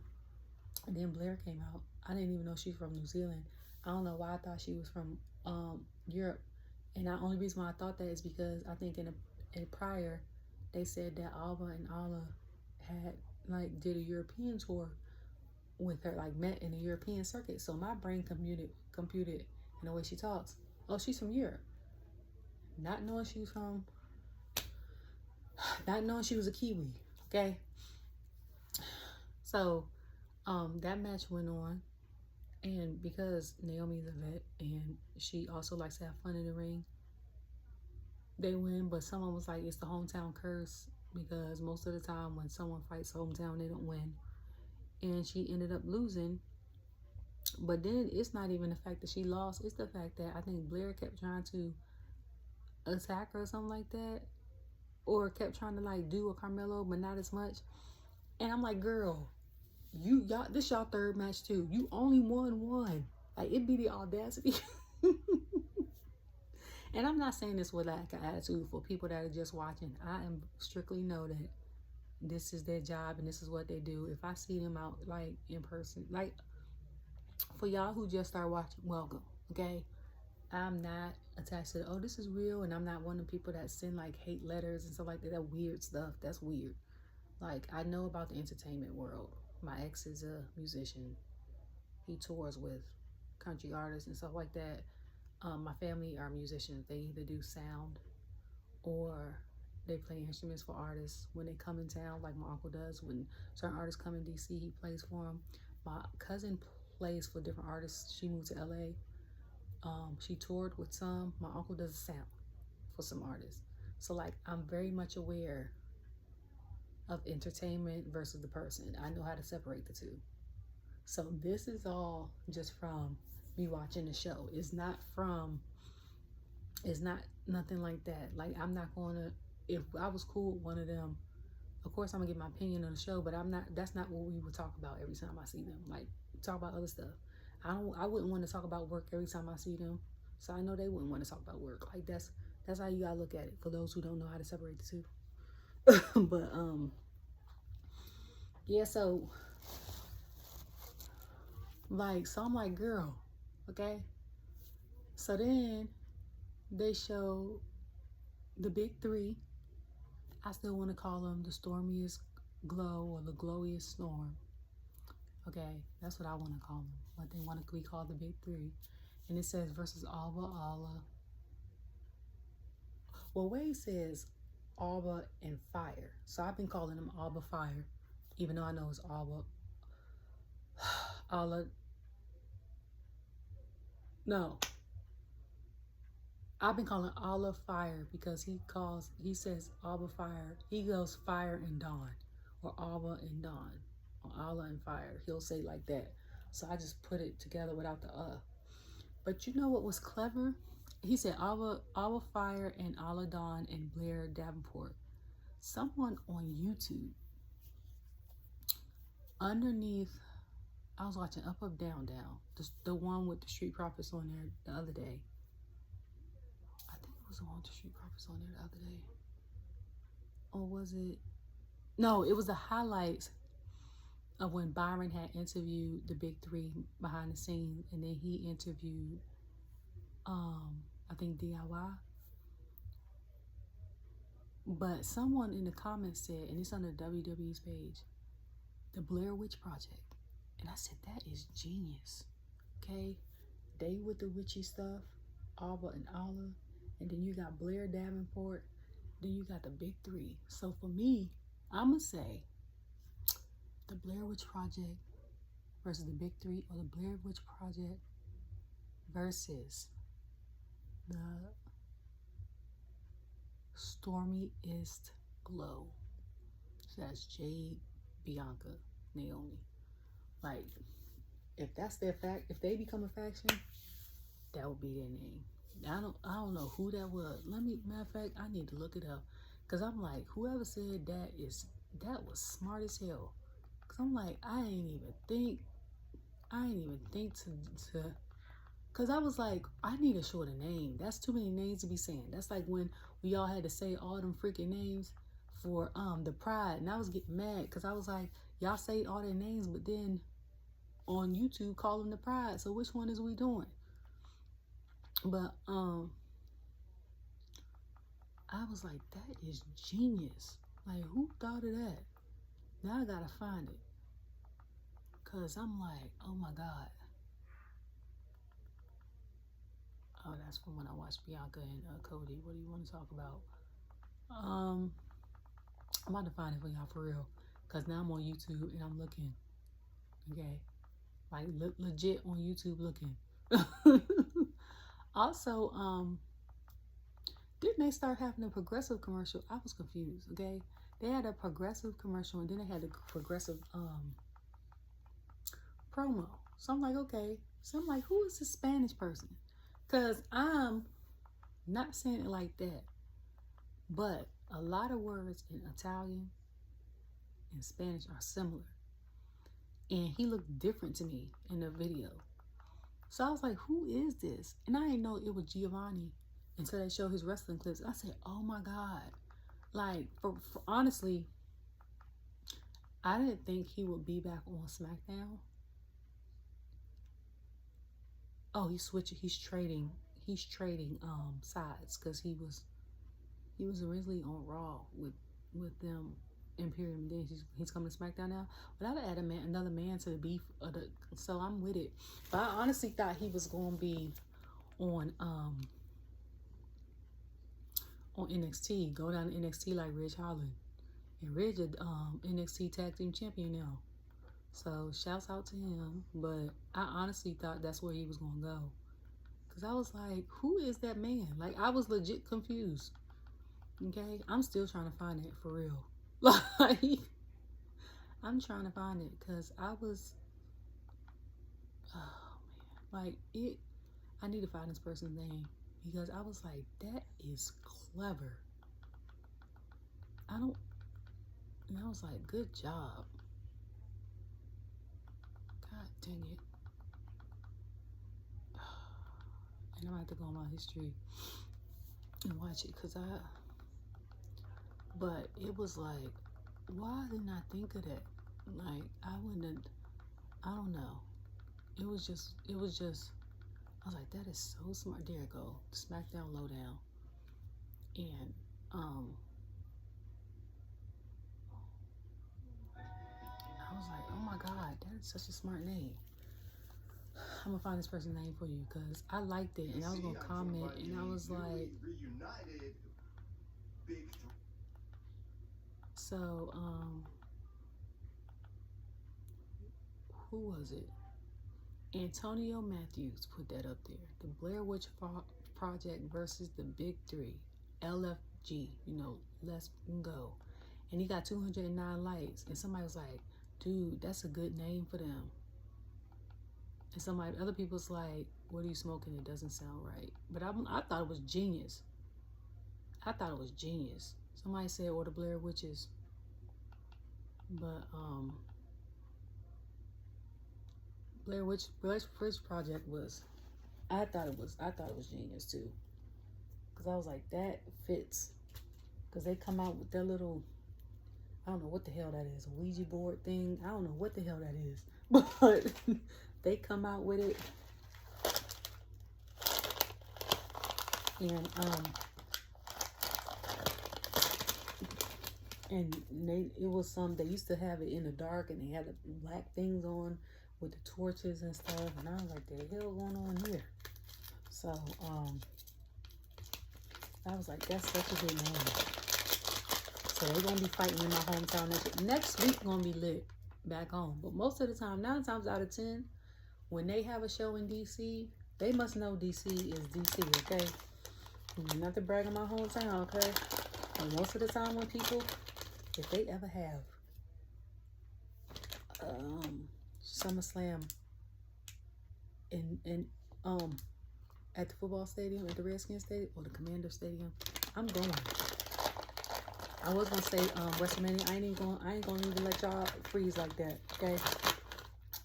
then Blair came out. I didn't even know she's from New Zealand. I don't know why I thought she was from Europe. And the only reason why I thought that is because I think in a prior, they said that Alba and Ala had, like, did a European tour with her, like, met in the European circuit. So my brain computed in the way she talks. Oh, she's from Europe. Not knowing she was a Kiwi. Okay. So that match went on, and because Naomi's a vet and she also likes to have fun in the ring, they win. But someone was like, it's the hometown curse, because most of the time when someone fights hometown, they don't win. And she ended up losing. But then it's not even the fact that she lost, it's the fact that I think Blair kept trying to attack her or something like that, or kept trying to, like, do a Carmelo, but not as much. And I'm like, girl, this y'all third match too. You only won one. Like, it be the audacity. And I'm not saying this with, like, an attitude for people that are just watching. I am strictly know that this is their job and this is what they do. If I see them out, like, in person, like, for y'all who just start watching, welcome, okay? I'm not attached to this is real, and I'm not one of the people that send, like, hate letters and stuff like that. That weird stuff. That's weird. Like, I know about the entertainment world. My ex is a musician. He tours with country artists and stuff like that. My family are musicians. They either do sound or they play instruments for artists when they come in town, like my uncle does. When certain artists come in DC, he plays for them. My cousin plays for different artists. She moved to LA. She toured with some. My uncle does a sound for some artists. So, like, I'm very much aware of entertainment versus the person. I know how to separate the two. So this is all just from me watching the show. It's not nothing like that. Like, I'm not going to, if I was cool with one of them, Of course, I'm gonna get my opinion on the show, but that's not what we would talk about every time I see them. Like, talk about other stuff. I wouldn't want to talk about work every time I see them. So I know they wouldn't want to talk about work. Like, that's how you gotta look at it, for those who don't know how to separate the two. But yeah, so I'm like, girl, okay. So then they show the big three. I still want to call them the stormiest glow or the glowiest storm. Okay, that's what I want to call them. What they want to be called the big three. And it says versus Alba, Alla. Well, Wade says Alba and Fire. So I've been calling them Alba Fire, even though I know it's Alba. Alla. No. I've been calling Alla Fire because he says Alba Fire. He goes Fire and Dawn, or Alba and Dawn, or Alla and Fire. He'll say like that. So I just put it together without the But you know what was clever? He said Alba Fire and Alla Dawn and Blair Davenport. Someone on YouTube, underneath, I was watching UpUpDownDown, the one with the Street Profits on there the other day. I think it was the one with the Street Profits on there the other day. Or was it? No, it was the highlights of when Byron had interviewed the big three behind the scenes, and then he interviewed I think DIY. But someone in the comments said, and it's on the WWE's page, the Blair Witch Project. And I said, that is genius. Okay? They with the witchy stuff, Alba and Alla, and then you got Blair Davenport, then you got the big three. So for me, I'm going to say the Blair Witch Project versus the big three, or the Blair Witch Project versus the stormiest glow. So that's Jade, Bianca, Naomi. Like, if that's their fact, if they become a faction, that would be their name. I don't know who that was. Matter of fact, I need to look it up, because I'm like, whoever said that was smart as hell. Because I'm like, I ain't even think to because I was like, I need a shorter name. That's too many names to be saying. That's like when we all had to say all them freaking names for the Pride, and I was getting mad because I was like, y'all say all their names, but then on YouTube call them the Pride. So which one is we doing? But I was like, that is genius. Like, who thought of that? Now I gotta find it, because I'm like, oh my God. Oh, that's from when I watched Bianca and Cody. What do you want to talk about? I'm about to find it for y'all for real, because now I'm on YouTube and I'm looking. Okay, like legit on YouTube looking. Also, didn't they start having a progressive commercial? I was confused. Okay, they had a progressive commercial, and then they had a progressive promo. So I'm like, okay. So I'm like, who is this Spanish person? Because I'm not saying it like that, but a lot of words in Italian and Spanish are similar. And he looked different to me in the video. So I was like, who is this? And I didn't know it was Giovanni until they showed his wrestling clips. I said, oh my God. Like, for honestly, I didn't think he would be back on Smackdown. Oh, he's switching. He's trading sides, because he was originally on Raw with them, Imperium. Then he's coming to SmackDown now. But I'd add another man to the beef. So I'm with it. But I honestly thought he was going to be on NXT. Go down to NXT like Ridge Holland, and Ridge is NXT Tag Team Champion now. So shouts out to him. But I honestly thought that's where he was going to go. Because I was like, who is that man? Like, I was legit confused. Okay? I'm still trying to find it for real. Like, I'm trying to find it, because I was, oh man. Like, I need to find this person's name, because I was like, that is clever. And I was like, good job. God dang it. And I'm gonna have to go on my history and watch it, but it was like, why didn't I think of that? Like, I don't know. It was just, I was like, that is so smart. There it go, Smackdown Lowdown. And, I was like, oh my God, that is such a smart name. I'm gonna find this person's name for you because I liked it, and I was gonna comment, and I was like, so, who was it? Antonio Matthews put that up there. The Blair Witch Project versus the Big Three, LFG. Let's go. And he got 209 likes. And somebody was like, dude, that's a good name for them. And other people's like, what are you smoking? It doesn't sound right. But I thought it was genius. Somebody said, or the Blair Witches. But, Blair Witch Project was, I thought it was genius too. Because I was like, that fits. Because they come out with their little, I don't know what the hell that is, a Ouija board thing. I don't know what the hell that is. But they come out with it. And it was they used to have it in the dark, and they had the black things on with the torches and stuff. And I was like, the hell going on here? So, I was like, that's such a good name. So they're going to be fighting in my hometown next week. Going to be lit back home. But most of the time, 9 times out of 10, when they have a show in DC, they must know DC is DC, okay? Not to brag on my hometown, okay? And most of the time when people, if they ever have SummerSlam in at the football stadium, at the Redskins Stadium, or the Commander Stadium, I'm going. I was gonna say WrestleMania. I ain't gonna even let y'all freeze like that, okay?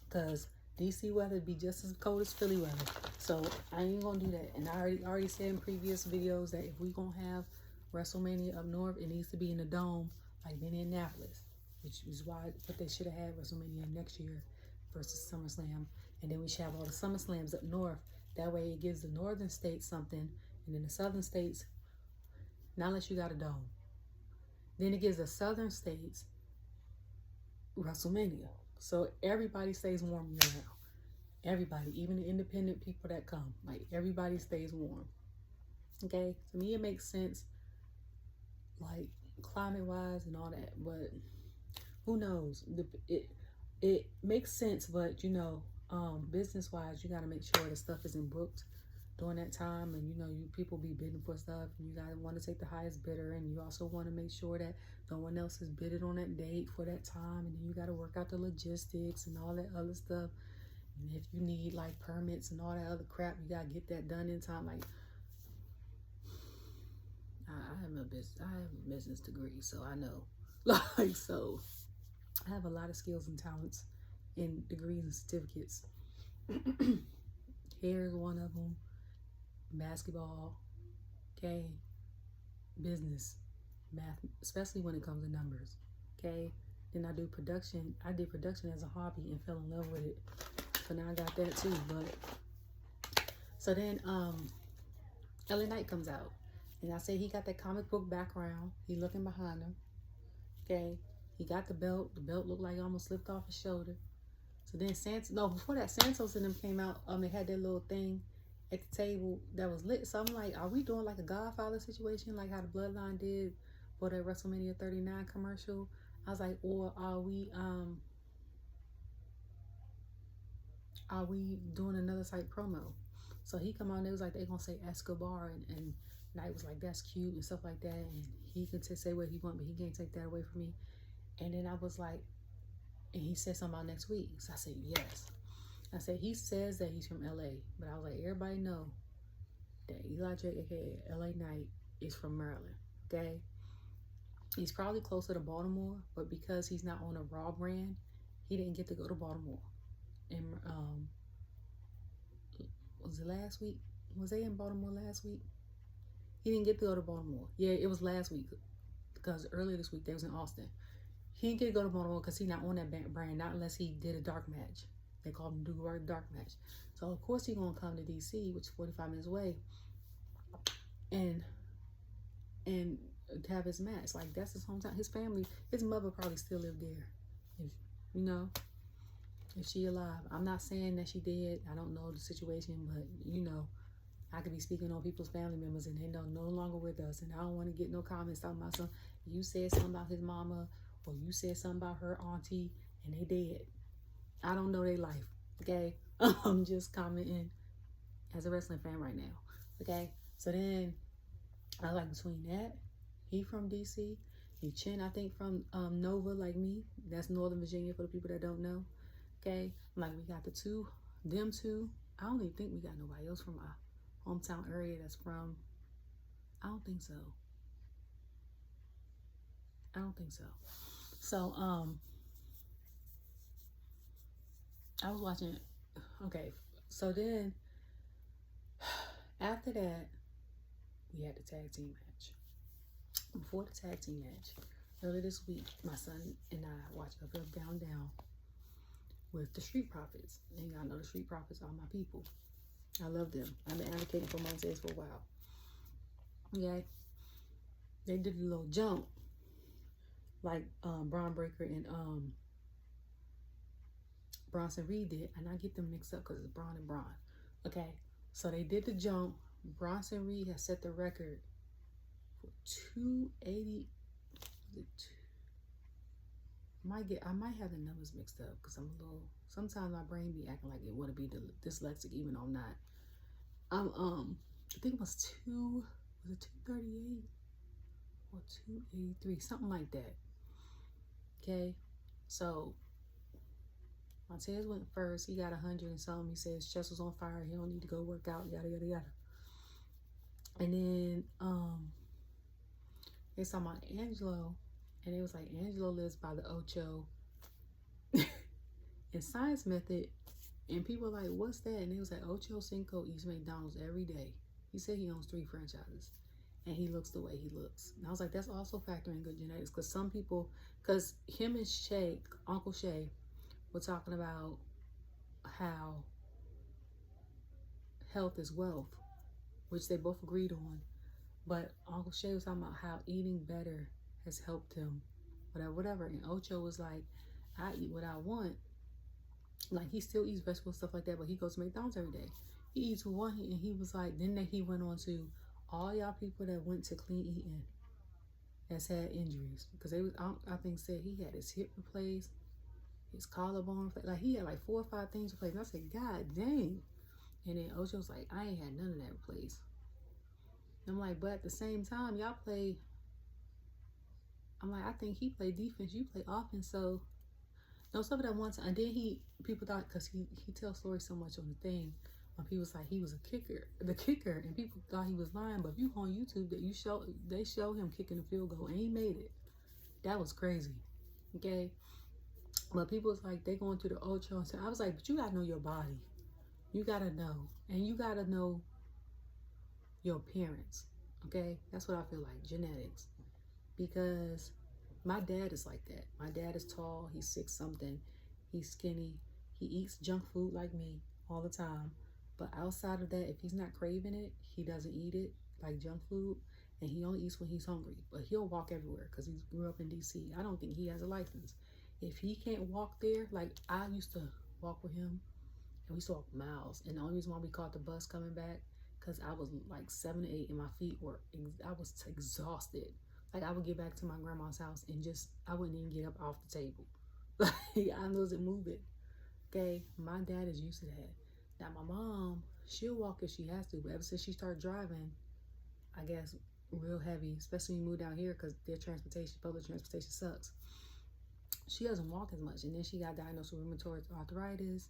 Because DC weather be just as cold as Philly weather, so I ain't gonna do that. And I already said in previous videos that if we gonna have WrestleMania up north, it needs to be in the dome, like Indianapolis, which is what they should have had WrestleMania next year versus SummerSlam, and then we should have all the SummerSlams up north. That way, it gives the northern states something, and then the southern states, not unless you got a dome. Then it gives the southern states WrestleMania. So everybody stays warm year round. Everybody, even the independent people that come, like everybody stays warm. Okay? To me, it makes sense, like climate-wise and all that. But who knows? It makes sense, but business-wise, you got to make sure the stuff isn't booked during that time, and you people be bidding for stuff, and you gotta want to take the highest bidder, and you also want to make sure that no one else is bidded on that date for that time, and then you got to work out the logistics and all that other stuff. And if you need like permits and all that other crap, you gotta get that done in time. Like, I have a business degree, so I know. Like, so I have a lot of skills and talents in degrees and certificates. Hair is one of them. Basketball, okay, business, math, especially when it comes to numbers, okay. Then I do production. I did production as a hobby and fell in love with it, so now I got that too. But so then LA Knight comes out, and I say he got that comic book background. He looking behind him, okay. He got the belt. The belt looked like it almost slipped off his shoulder. So then before that, Santos and them came out. They had their little thing at the table that was lit. So I'm like, are we doing like a Godfather situation, like how the Bloodline did for that WrestleMania 39 commercial? I was like, or are we doing another type promo? So he come on, it was like they gonna say Escobar, and Knight was like, that's cute and stuff like that, and he can say what he want, but he can't take that away from me. And then I was like, and he said something about next week. So I said, yes. I said, he says that he's from LA, but I was like, everybody know that Eli Drake, aka LA Knight, is from Maryland, okay? He's probably closer to Baltimore, but because he's not on a Raw brand, he didn't get to go to Baltimore. And was it last week? Was they in Baltimore last week? He didn't get to go to Baltimore. Yeah, it was last week because earlier this week they was in Austin. He didn't get to go to Baltimore because he's not on that brand, not unless he did a dark match. They called him do a dark match. So of course he's gonna come to DC, which is 45 minutes away, and to have his match. Like, that's his hometown. His family, his mother probably still lived there. If, you know, if she alive. I'm not saying that she did. I don't know the situation, but you know, I could be speaking on people's family members and they no longer with us, and I don't want to get no comments talking about some. You said something about his mama, or you said something about her auntie, and they dead. I don't know their life. Okay, I'm just commenting as a wrestling fan right now. Okay, so then I like between that. He from DC. Michin, I think, from Nova, like me. That's Northern Virginia for the people that don't know. Okay, like we got the two, them two. I don't even think we got nobody else from our hometown area that's from. I don't think so. I don't think so. So I was watching. Okay, so then after that, we had the tag team match. Before the tag team match, earlier this week, my son and I watched UpUpDownDown with the Street Profits. And y'all know the Street Profits are my people. I love them. I've been advocating for Montez for a while. Okay? They did a little jump, like Braun Breaker and Bronson Reed did. And I get them mixed up because it's Braun and Braun. Okay? So they did the jump. Bronson Reed has set the record for 280. I might have the numbers mixed up because I'm a little. Sometimes my brain be acting like it want to be dyslexic, even though I'm not. I think it was 238 or 283, something like that. Okay, so Montez went first. He got 100 and something. He said his chest was on fire. He don't need to go work out. Yada yada yada. And then they talking about Angelo, and it was like Angelo lives by the Ocho and Science Method, and people were like, what's that? And it was like Ocho Cinco eats McDonald's every day. He said he owns 3 franchises, and he looks the way he looks. And I was like, that's also factoring good genetics, because some people, because him and Shay, Uncle Shay, were talking about how health is wealth, which they both agreed on. But Uncle Shay was talking about how eating better has helped him, whatever. And Ocho was like, I eat what I want. Like, he still eats vegetables, stuff like that, but he goes to McDonald's every day. He eats one, and he was like, then he went on to all y'all people that went to clean eating that's had injuries. Because they was, I think, said he had his hip replaced, his collarbone replaced. Like, he had like 4 or 5 things replaced. And I said, God dang. And then Ocho was like, I ain't had none of that replaced. I'm like, but at the same time, y'all play. I'm like, I think he played defense, you play offense. So, no, some of that one time. And then people thought, because he tells stories so much on the thing, he was like, he was the kicker, and people thought he was lying. But if you go on YouTube, they show him kicking the field goal, and he made it. That was crazy. Okay, but people was like, they going to the Ocho, and I was like, but you gotta know your body. You gotta know, and you gotta know your parents. Okay, that's what I feel like, genetics. Because my dad is like that. My dad is tall. He's 6 something. He's skinny. He eats junk food like me all the time. But outside of that, if he's not craving it, he doesn't eat it like junk food. And he only eats when he's hungry. But he'll walk everywhere because he grew up in DC. I don't think he has a license. If he can't walk there, like I used to walk with him, and we used to walk miles. And the only reason why we caught the bus coming back, because I was like 7 or 8 and my feet were, I was exhausted. Like, I would get back to my grandma's house and I wouldn't even get up off the table. Like, I wasn't moving. Okay, my dad is used to that. Now, my mom, she'll walk if she has to, but ever since she started driving, I guess, real heavy, especially when you move down here because their public transportation sucks. She doesn't walk as much. And then she got diagnosed with rheumatoid arthritis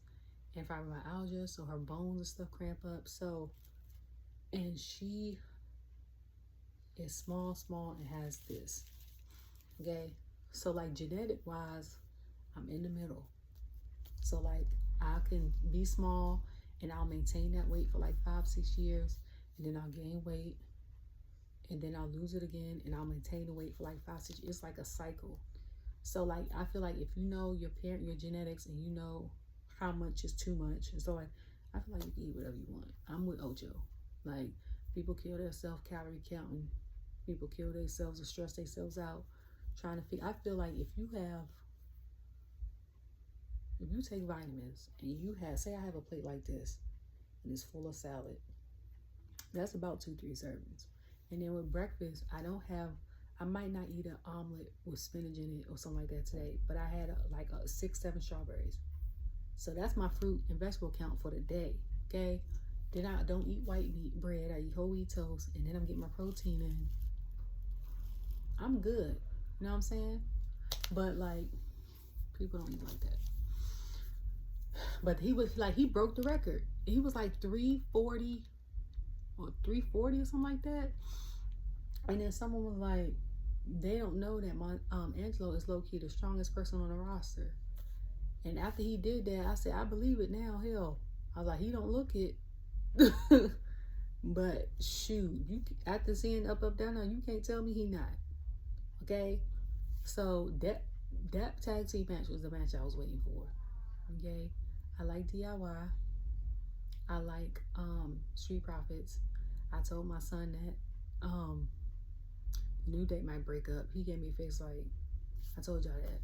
and fibromyalgia, so her bones and stuff cramp up. So, and she is small and has this. Okay, so like genetic wise, I'm in the middle. So like I can be small and I'll maintain that weight for like 5-6 years, and then I'll gain weight, and then I'll lose it again, and I'll maintain the weight for like 5-6 years. It's like a cycle. So like I feel like if you know your genetics, and you know how much is too much, and so like I feel like you can eat whatever you want. I'm with Ojo. Like people kill themselves calorie counting. People kill themselves or stress themselves out trying to figure. I feel like if you take vitamins and you have, say I have a plate like this and it's full of salad, that's about 2-3 servings. And then with breakfast, I might not eat an omelet with spinach in it or something like that today, but I had like 6-7 strawberries. So that's my fruit and vegetable count for the day. Okay. Then I don't eat white meat bread. I eat whole wheat toast, and then I'm getting my protein in. I'm good. You know what I'm saying? But like, people don't eat like that. But he broke the record. He was like 340 or 340 or something like that. And then someone was like, they don't know that my Angelo is low-key the strongest person on the roster. And after he did that, I said, I believe it now. Hell, I was like, he don't look it. But shoot, you after seeing UpUpDownDown, you can't tell me he not. Okay? So that tag team match was the match I was waiting for. Okay? I like DIY. I like Street Profits. I told my son that New Day might break up. He gave me a face like, I told y'all that.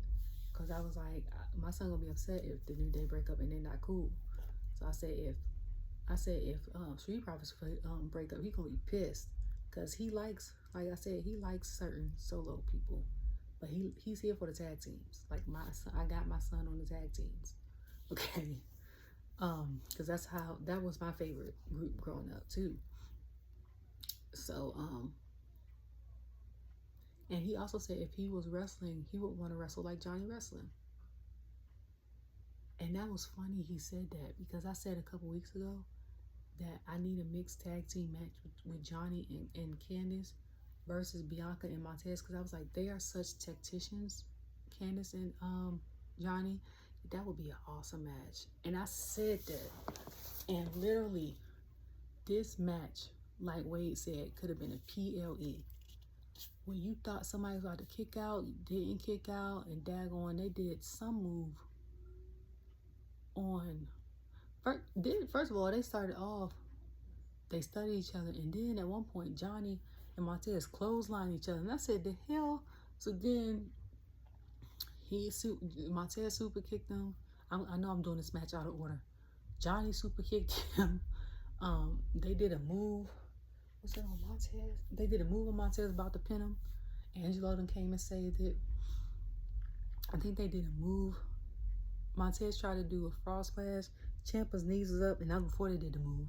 Because I was like, my son gonna be upset if the New Day break up and they're not cool. So I said if Street Profits break up, he gonna be pissed. Because he likes, like I said, he likes certain solo people. But he's here for the tag teams. Like my son, I got my son on the tag teams. Okay. Because that was my favorite group growing up too. So and he also said if he was wrestling, he would want to wrestle like Johnny Wrestling. And that was funny he said that, because I said a couple weeks ago that I need a mixed tag team match with Johnny and Candice versus Bianca and Montez, because I was like, they are such tacticians, Candice and Johnny. That would be an awesome match. And I said that. And literally, this match, like Wade said, could have been a PLE. When you thought somebody was about to kick out, didn't kick out, and daggone, they did some move on. First of all, they started off, they studied each other, and then at one point, Johnny and Montez clotheslined each other. And I said, the hell? So then, Montez super kicked him. I know I'm doing this match out of order. Johnny super kicked him. They did a move. Was it on Montez? They did a move on Montez about to pin him. Angelo then came and saved it. I think they did a move. Montez tried to do a frog splash. Ciampa's knees was up, and that was before they did the move.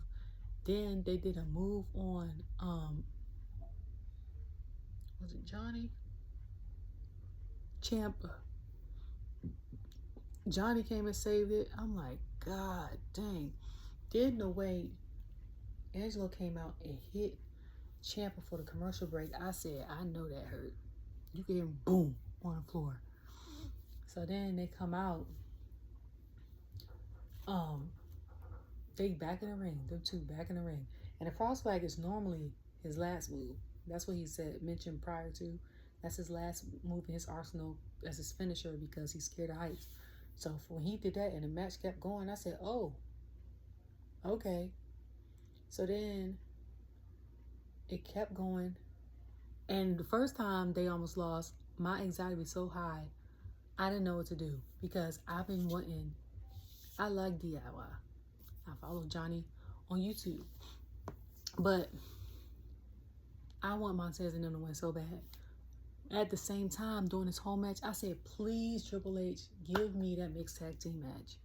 Then they did a move on, was it Johnny? Ciampa. Johnny came and saved it. I'm like, God dang. Then the way Angelo came out and hit Ciampa for the commercial break, I said, I know that hurt. You can hear him boom on the floor. So then they come out. They back in the ring. Them two back in the ring. And the cross flag is normally his last move. That's what he mentioned prior to. That's his last move in his arsenal as his finisher, because he's scared of heights. So when he did that and the match kept going, I said, oh, okay. So then it kept going. And the first time they almost lost, my anxiety was so high, I didn't know what to do, because I've been wanting, I like DIY. I follow Johnny on YouTube. But I want Montez and them to win so bad. At the same time, during this whole match, I said, please, Triple H, give me that mixed tag team match.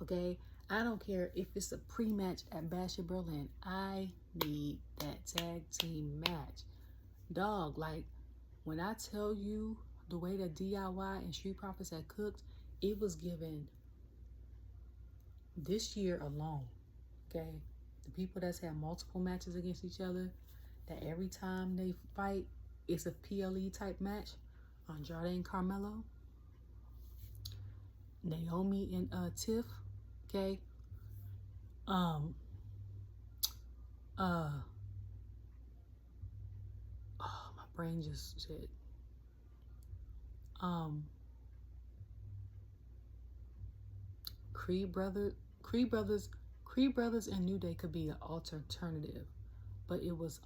Okay? I don't care if it's a pre-match at Bash at Berlin. I need that tag team match. Dog, like, when I tell you the way that DIY and Street Profits had cooked, it was given this year alone. Okay? The people that's had multiple matches against each other, that every time they fight, it's a PLE type match. Andrade and Carmelo, Naomi and Tiff, okay? My brain just shit. Creed Brothers and New Day could be an alternative, but it was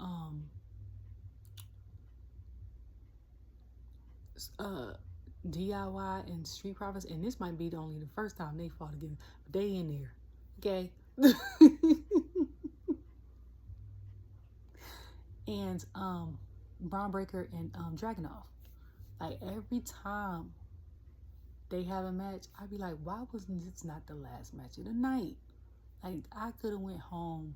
DIY and Street Profits, and this might be only the first time they fought together, but they in there, okay? And Braun Breaker and Dragunov. Like, every time they have a match, I'd be like, why wasn't this not the last match of the night? Like, I could have went home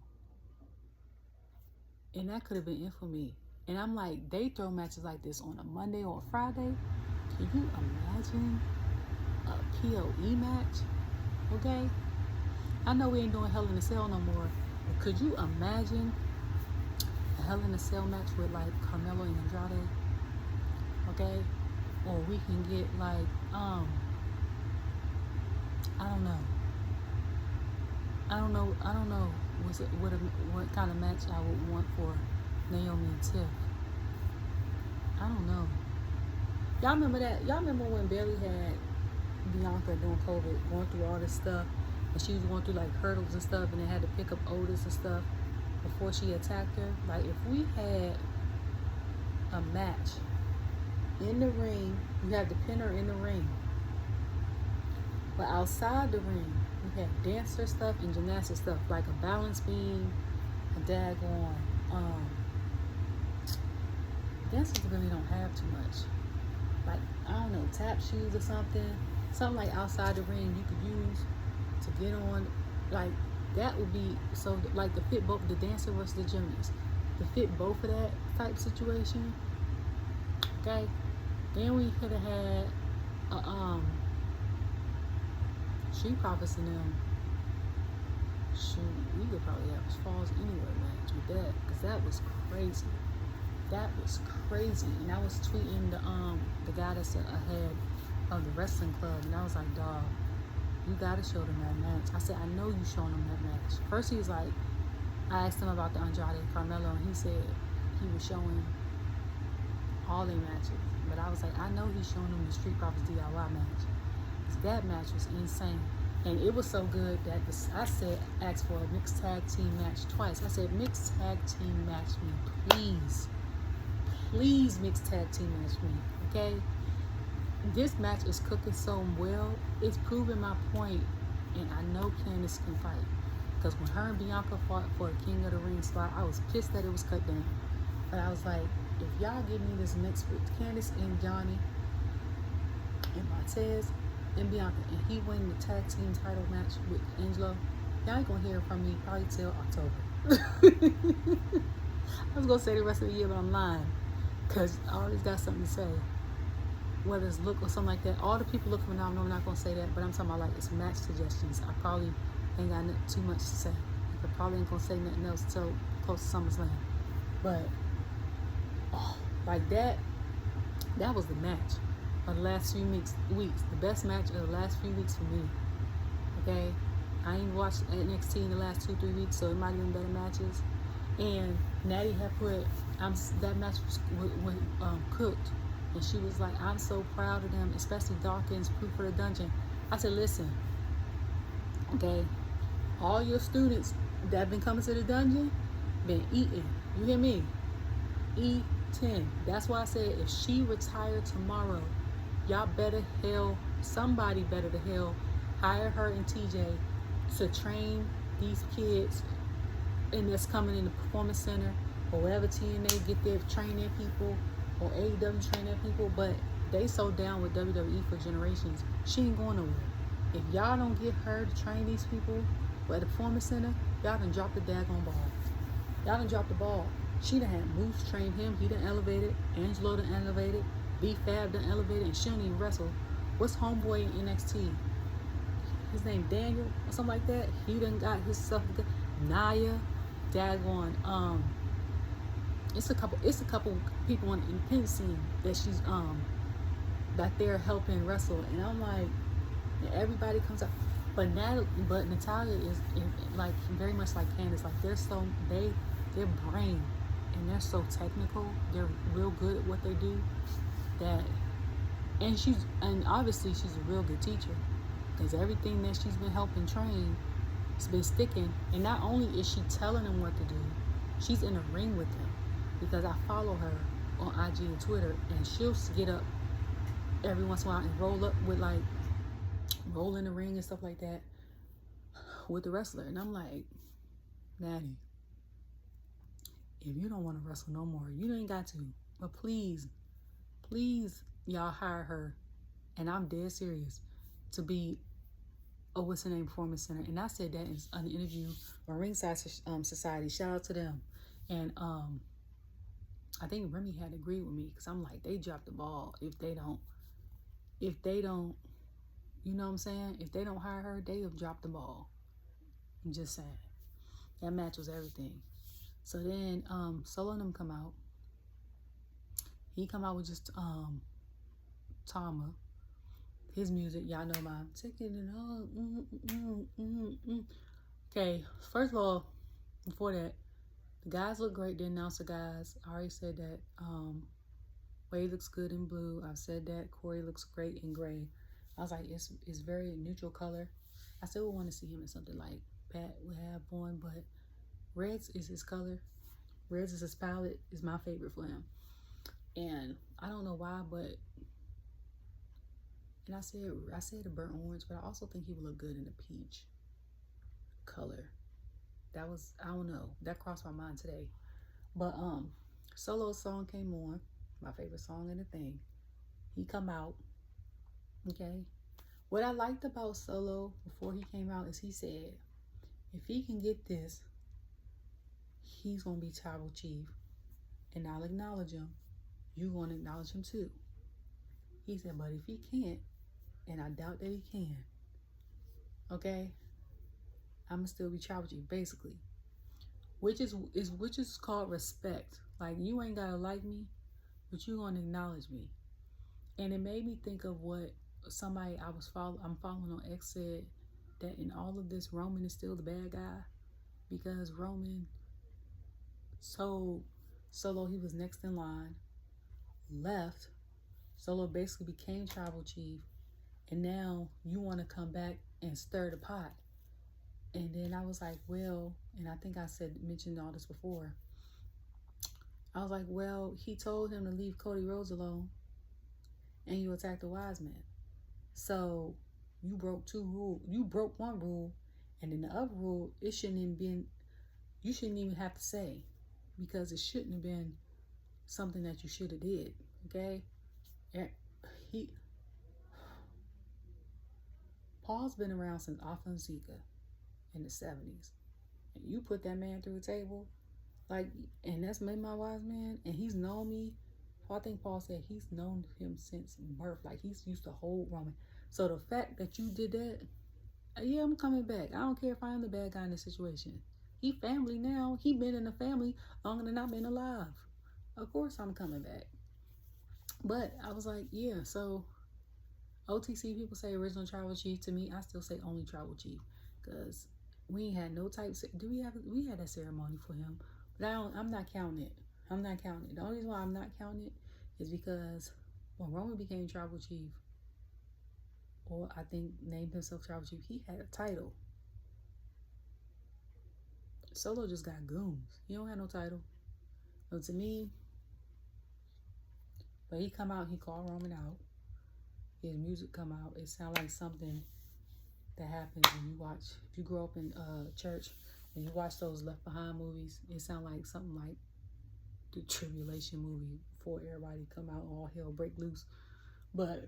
and that could have been it for me. And I'm like, they throw matches like this on a Monday or a Friday. Can you imagine a POE match? Okay? I know we ain't doing Hell in a Cell no more, but could you imagine a Hell in a Cell match with like Carmelo and Andrade? Okay? Or we can get like, I don't know what kind of match I would want for Naomi and Tiff. I don't know. Y'all remember that? Y'all remember when Bailey had Bianca during COVID, going through all this stuff, and she was going through like hurdles and stuff, and they had to pick up Otis and stuff before she attacked her? Like, if we had a match in the ring, you had to pin her in the ring, but outside the ring, we had dancer stuff and gymnastic stuff, like a balance beam, a daggone. Dancers really don't have too much. Like, I don't know, tap shoes or something like outside the ring you could use to get on. Like, that would be so, like, to fit both the dancer versus the gymnast, to fit both of that type situation. Okay, then we could have had Street Profits and them. Shoot, we could probably have a Falls Anywhere match with that, because that was crazy. And I was tweeting the guy that's ahead of the wrestling club, and I was like, dog, you gotta show them that match. I said, I know you showing them that match. First he was like, I asked him about the Andrade and Carmelo, and he said he was showing all their matches. But I was like, I know he's showing them the Street Profits DIY match. Because that match was insane. And it was so good that asked for a mixed tag team match twice. I said, mixed tag team match me, please. Please mixed tag team match me, okay? This match is cooking so well. It's proving my point, and I know Candice can fight. Because when her and Bianca fought for a King of the Ring spot, I was pissed that it was cut down. But I was like, if y'all give me this mix with Candice and Johnny and Montez and Bianca, and he win the tag team title match with Angelo, y'all ain't gonna hear from me probably till October. I was gonna say the rest of the year, but I'm lying, because I always got something to say, whether it's look or something like that. All the people looking now, I'm not gonna say that, but I'm talking about like it's match suggestions. I probably ain't got too much to say. I probably ain't gonna say nothing else till close to SummerSlam. But like that was the match of the last few weeks. The best match of the last few weeks for me. Okay, I ain't watched NXT in the last 2-3 weeks, so it might have been better matches. And Natty had put that match was cooked, and she was like, I'm so proud of them, especially Dawkins, Proof for the Dungeon. I said, listen, okay, all your students that been coming to the dungeon been eating. You hear me? E10. That's why I said, if she retired tomorrow, y'all somebody better to hell hire her and TJ to train these kids, and that's coming in the performance center or whatever TNA get their train their people, or AEW train their people. But they so down with WWE for generations, she ain't going nowhere. If y'all don't get her to train these people at the performance center, y'all done dropped the daggone ball. Y'all done dropped the ball. She done had Moose train him, he done elevated, Angelo done elevated, B-Fab done elevated, and she don't even wrestle. What's homeboy in NXT? His name Daniel or something like that. He done got his stuff good. Naya, daggone, it's a couple people on the independent scene that she's that they're helping wrestle, and I'm like, everybody comes up, but Natalia is like very much like Candace. Like their brain, and they're so technical. They're real good at what they do. That and obviously she's a real good teacher, because everything that she's been helping train has been sticking. And not only is she telling them what to do, she's in the ring with them, because I follow her on IG and Twitter, and she'll get up every once in a while and roll in the ring and stuff like that with the wrestler. And I'm like, Natty, if you don't want to wrestle no more, you ain't got to. But please, y'all hire her, and I'm dead serious, to be a what's the name performance center. And I said that in an interview on Ringside Society. Shout out to them. And I think Remy had agreed with me, because I'm like, they dropped the ball if they don't, you know what I'm saying? If they don't hire her, they have dropped the ball. I'm just saying. That match was everything. So then Solo and them come out. He come out with just Tama. His music, y'all know my taking it all. Okay, first of all, before that, the guys look great. The announcer guys, I already said that. Wade looks good in blue. I've said that. Corey looks great in gray. I was like, it's very neutral color. I still would want to see him in something like Pat would have on, but reds is his color. Reds is his palette. Is my favorite for him. And I don't know why, but, and I said a burnt orange, but I also think he would look good in a peach color. That was, I don't know, that crossed my mind today. But Solo's song came on, my favorite song in the thing. He come out, okay. What I liked about Solo before he came out is he said, if he can get this, he's gonna be tribal chief, and I'll acknowledge him. You gonna acknowledge him too. He said, but if he can't, and I doubt that he can, okay, I'ma still be tribal chief, basically. Which is called respect. Like, you ain't gotta like me, but you gonna acknowledge me. And it made me think of what somebody I'm following on X said, that in all of this, Roman is still the bad guy, because Roman told Solo he was next in line, left, Solo basically became tribal chief, and now you want to come back and stir the pot. And then I was like, well, and I think I mentioned all this before. I was like, well, he told him to leave Cody Rhodes alone, and you attacked the wise man. So you broke two rules. You broke one rule, and then the other rule, you shouldn't even have to say, because it shouldn't have been something that you should have did. Okay? Paul's been around since Afa Anoai in the 70s. And you put that man through a table, like, and that's made my wise man, and he's known me. I think Paul said he's known him since birth. Like, he's used to hold Roman. So the fact that you did that, yeah, I'm coming back. I don't care if I am the bad guy in this situation. He family now. He been in the family longer than I've been alive. Of course I'm coming back. But I was like, yeah, so OTC people say original tribal chief. To me, I still say only tribal chief, because we ain't had no types. We had a ceremony for him, but I'm not counting it. I'm not counting it. The only reason why I'm not counting it is because when Roman became tribal chief, or I think named himself tribal chief, he had a title. Solo just got goons. He don't have no title. So to me, but he come out, he called Roman out. His music come out. It sounds like something that happens when you watch. If you grow up in church and you watch those Left Behind movies, it sounds like something like the tribulation movie before everybody come out, all hell break loose. But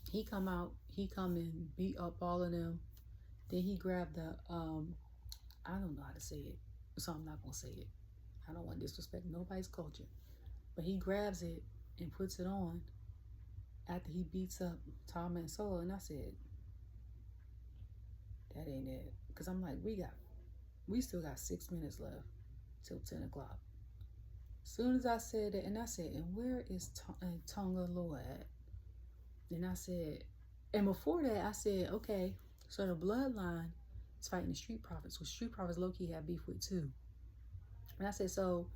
he come out, he come and beat up all of them. Then he grabbed the I don't know how to say it, so I'm not gonna say it. I don't want to disrespect nobody's culture. But he grabs it and puts it on after he beats up Tom and Solo. And I said, that ain't it. Because I'm like, we still got 6 minutes left till 10 o'clock. soon as I said that, and I said, and where is Tonga Loa at? And I said, and before that, I said, okay, so the Bloodline is fighting the Street Profits, which Street Profits low-key have beef with too. And I said, so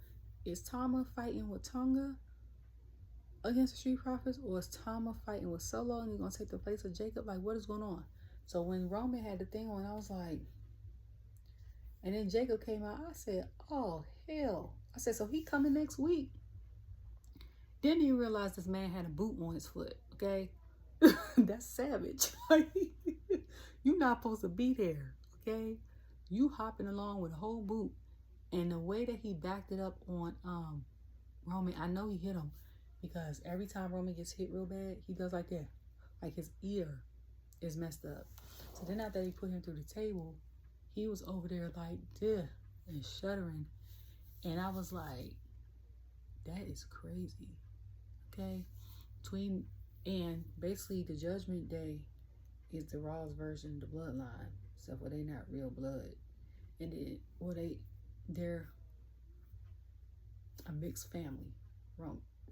is Tama fighting with Tonga against the Street Profits, or is Tama fighting with Solo and he's going to take the place of Jacob? Like, what is going on? So when Roman had the thing on, I was like, and then Jacob came out, I said, oh, hell. I said, so he coming next week. Didn't even realize this man had a boot on his foot, okay? That's savage. You're not supposed to be there, okay? You hopping along with a whole boot. And the way that he backed it up on Roman, I know he hit him because every time Roman gets hit real bad, he does like that. Like his ear is messed up. So then after he put him through the table, he was over there like, duh, and shuddering. And I was like, that is crazy. Okay? And basically the Judgment Day is the Raw's version of the Bloodline. Except for they not real blood. And then, they're a mixed family.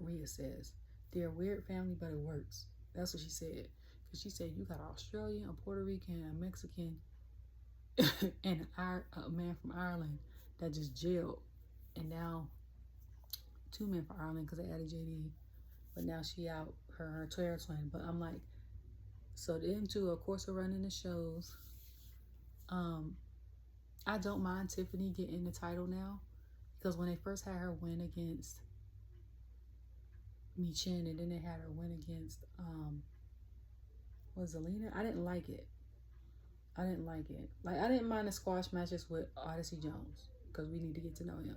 Rhea says. They're a weird family, but it works. That's what she said. Because she said, you got an Australian, a Puerto Rican, a Mexican, and a man from Ireland that just jailed. And now 2 men from Ireland because they added JD. But now she out, her Tara twin. But I'm like, so them two, of course, are running the shows. I don't mind Tiffany getting the title now. Because when they first had her win against Michin, and then they had her win against, was Zelina? I didn't like it. Like, I didn't mind the squash matches with Odyssey Jones. Because we need to get to know him.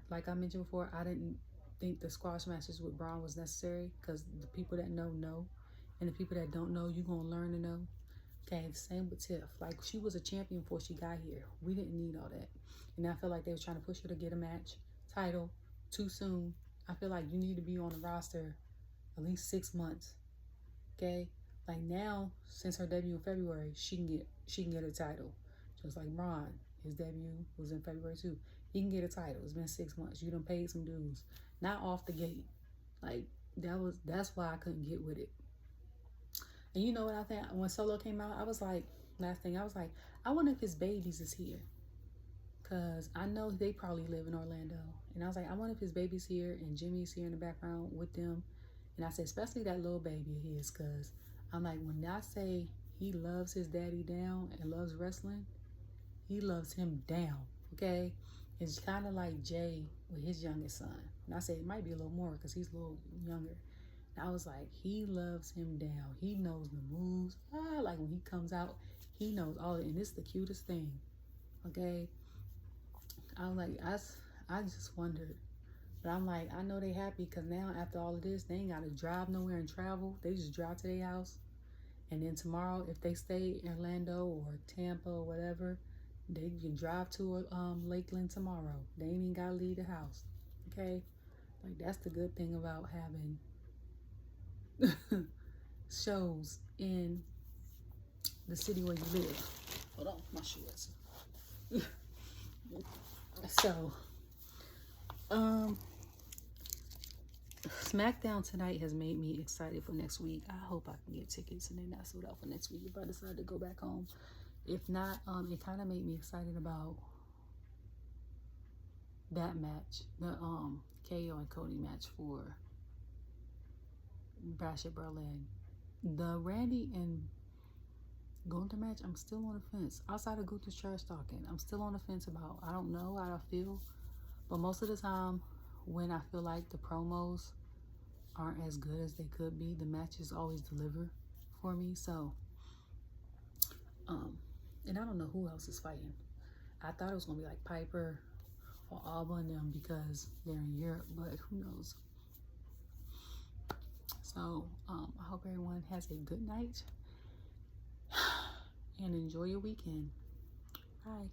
Like I mentioned before, I didn't think the squash matches with Braun was necessary. Because the people that know. And the people that don't know, you're going to learn to know. Okay, same with Tiff. Like, she was a champion before she got here. We didn't need all that. And I feel like they were trying to push her to get a match title too soon. I feel like you need to be on the roster at least 6 months. Okay? Like now, since her debut in February, she can get a title. Just like Braun, his debut was in February too. He can get a title. It's been 6 months. You done paid some dues. Not off the gate. Like, that's why I couldn't get with it. And you know what I think? When Solo came out, I was like, I wonder if his babies is here. Because I know they probably live in Orlando. And I was like, I wonder if his baby's here and Jimmy's here in the background with them. And I said, especially that little baby of his. Because I'm like, when I say he loves his daddy down and loves wrestling, he loves him down. Okay? It's kind of like Jay with his youngest son. And I said, it might be a little more because he's a little younger. I was like, he loves him down. He knows the moves. Like when he comes out, he knows all it. And it's the cutest thing. Okay? I was like, I just wondered. But I'm like, I know they happy because now after all of this, they ain't got to drive nowhere and travel. They just drive to their house. And then tomorrow, if they stay in Orlando or Tampa or whatever, they can drive to Lakeland tomorrow. They ain't even got to leave the house. Okay? Like, that's the good thing about having shows in the city where you live. Hold on, my shorts. So, Smackdown tonight has made me excited for next week. I hope I can get tickets and then not sold out for next week if I decide to go back home. If not, it kind of made me excited about that match, the KO and Cody match for Bash at Berlin. The Randy and Gunther match, I'm still on the fence. Outside of Gunther's trash talking, I'm still on the fence about. I don't know how I feel, but most of the time when I feel like the promos aren't as good as they could be, the matches always deliver for me. So and I don't know who else is fighting. I thought it was gonna be like Piper or Alba and them because they're in Europe, but who knows. So I hope everyone has a good night and enjoy your weekend. Bye.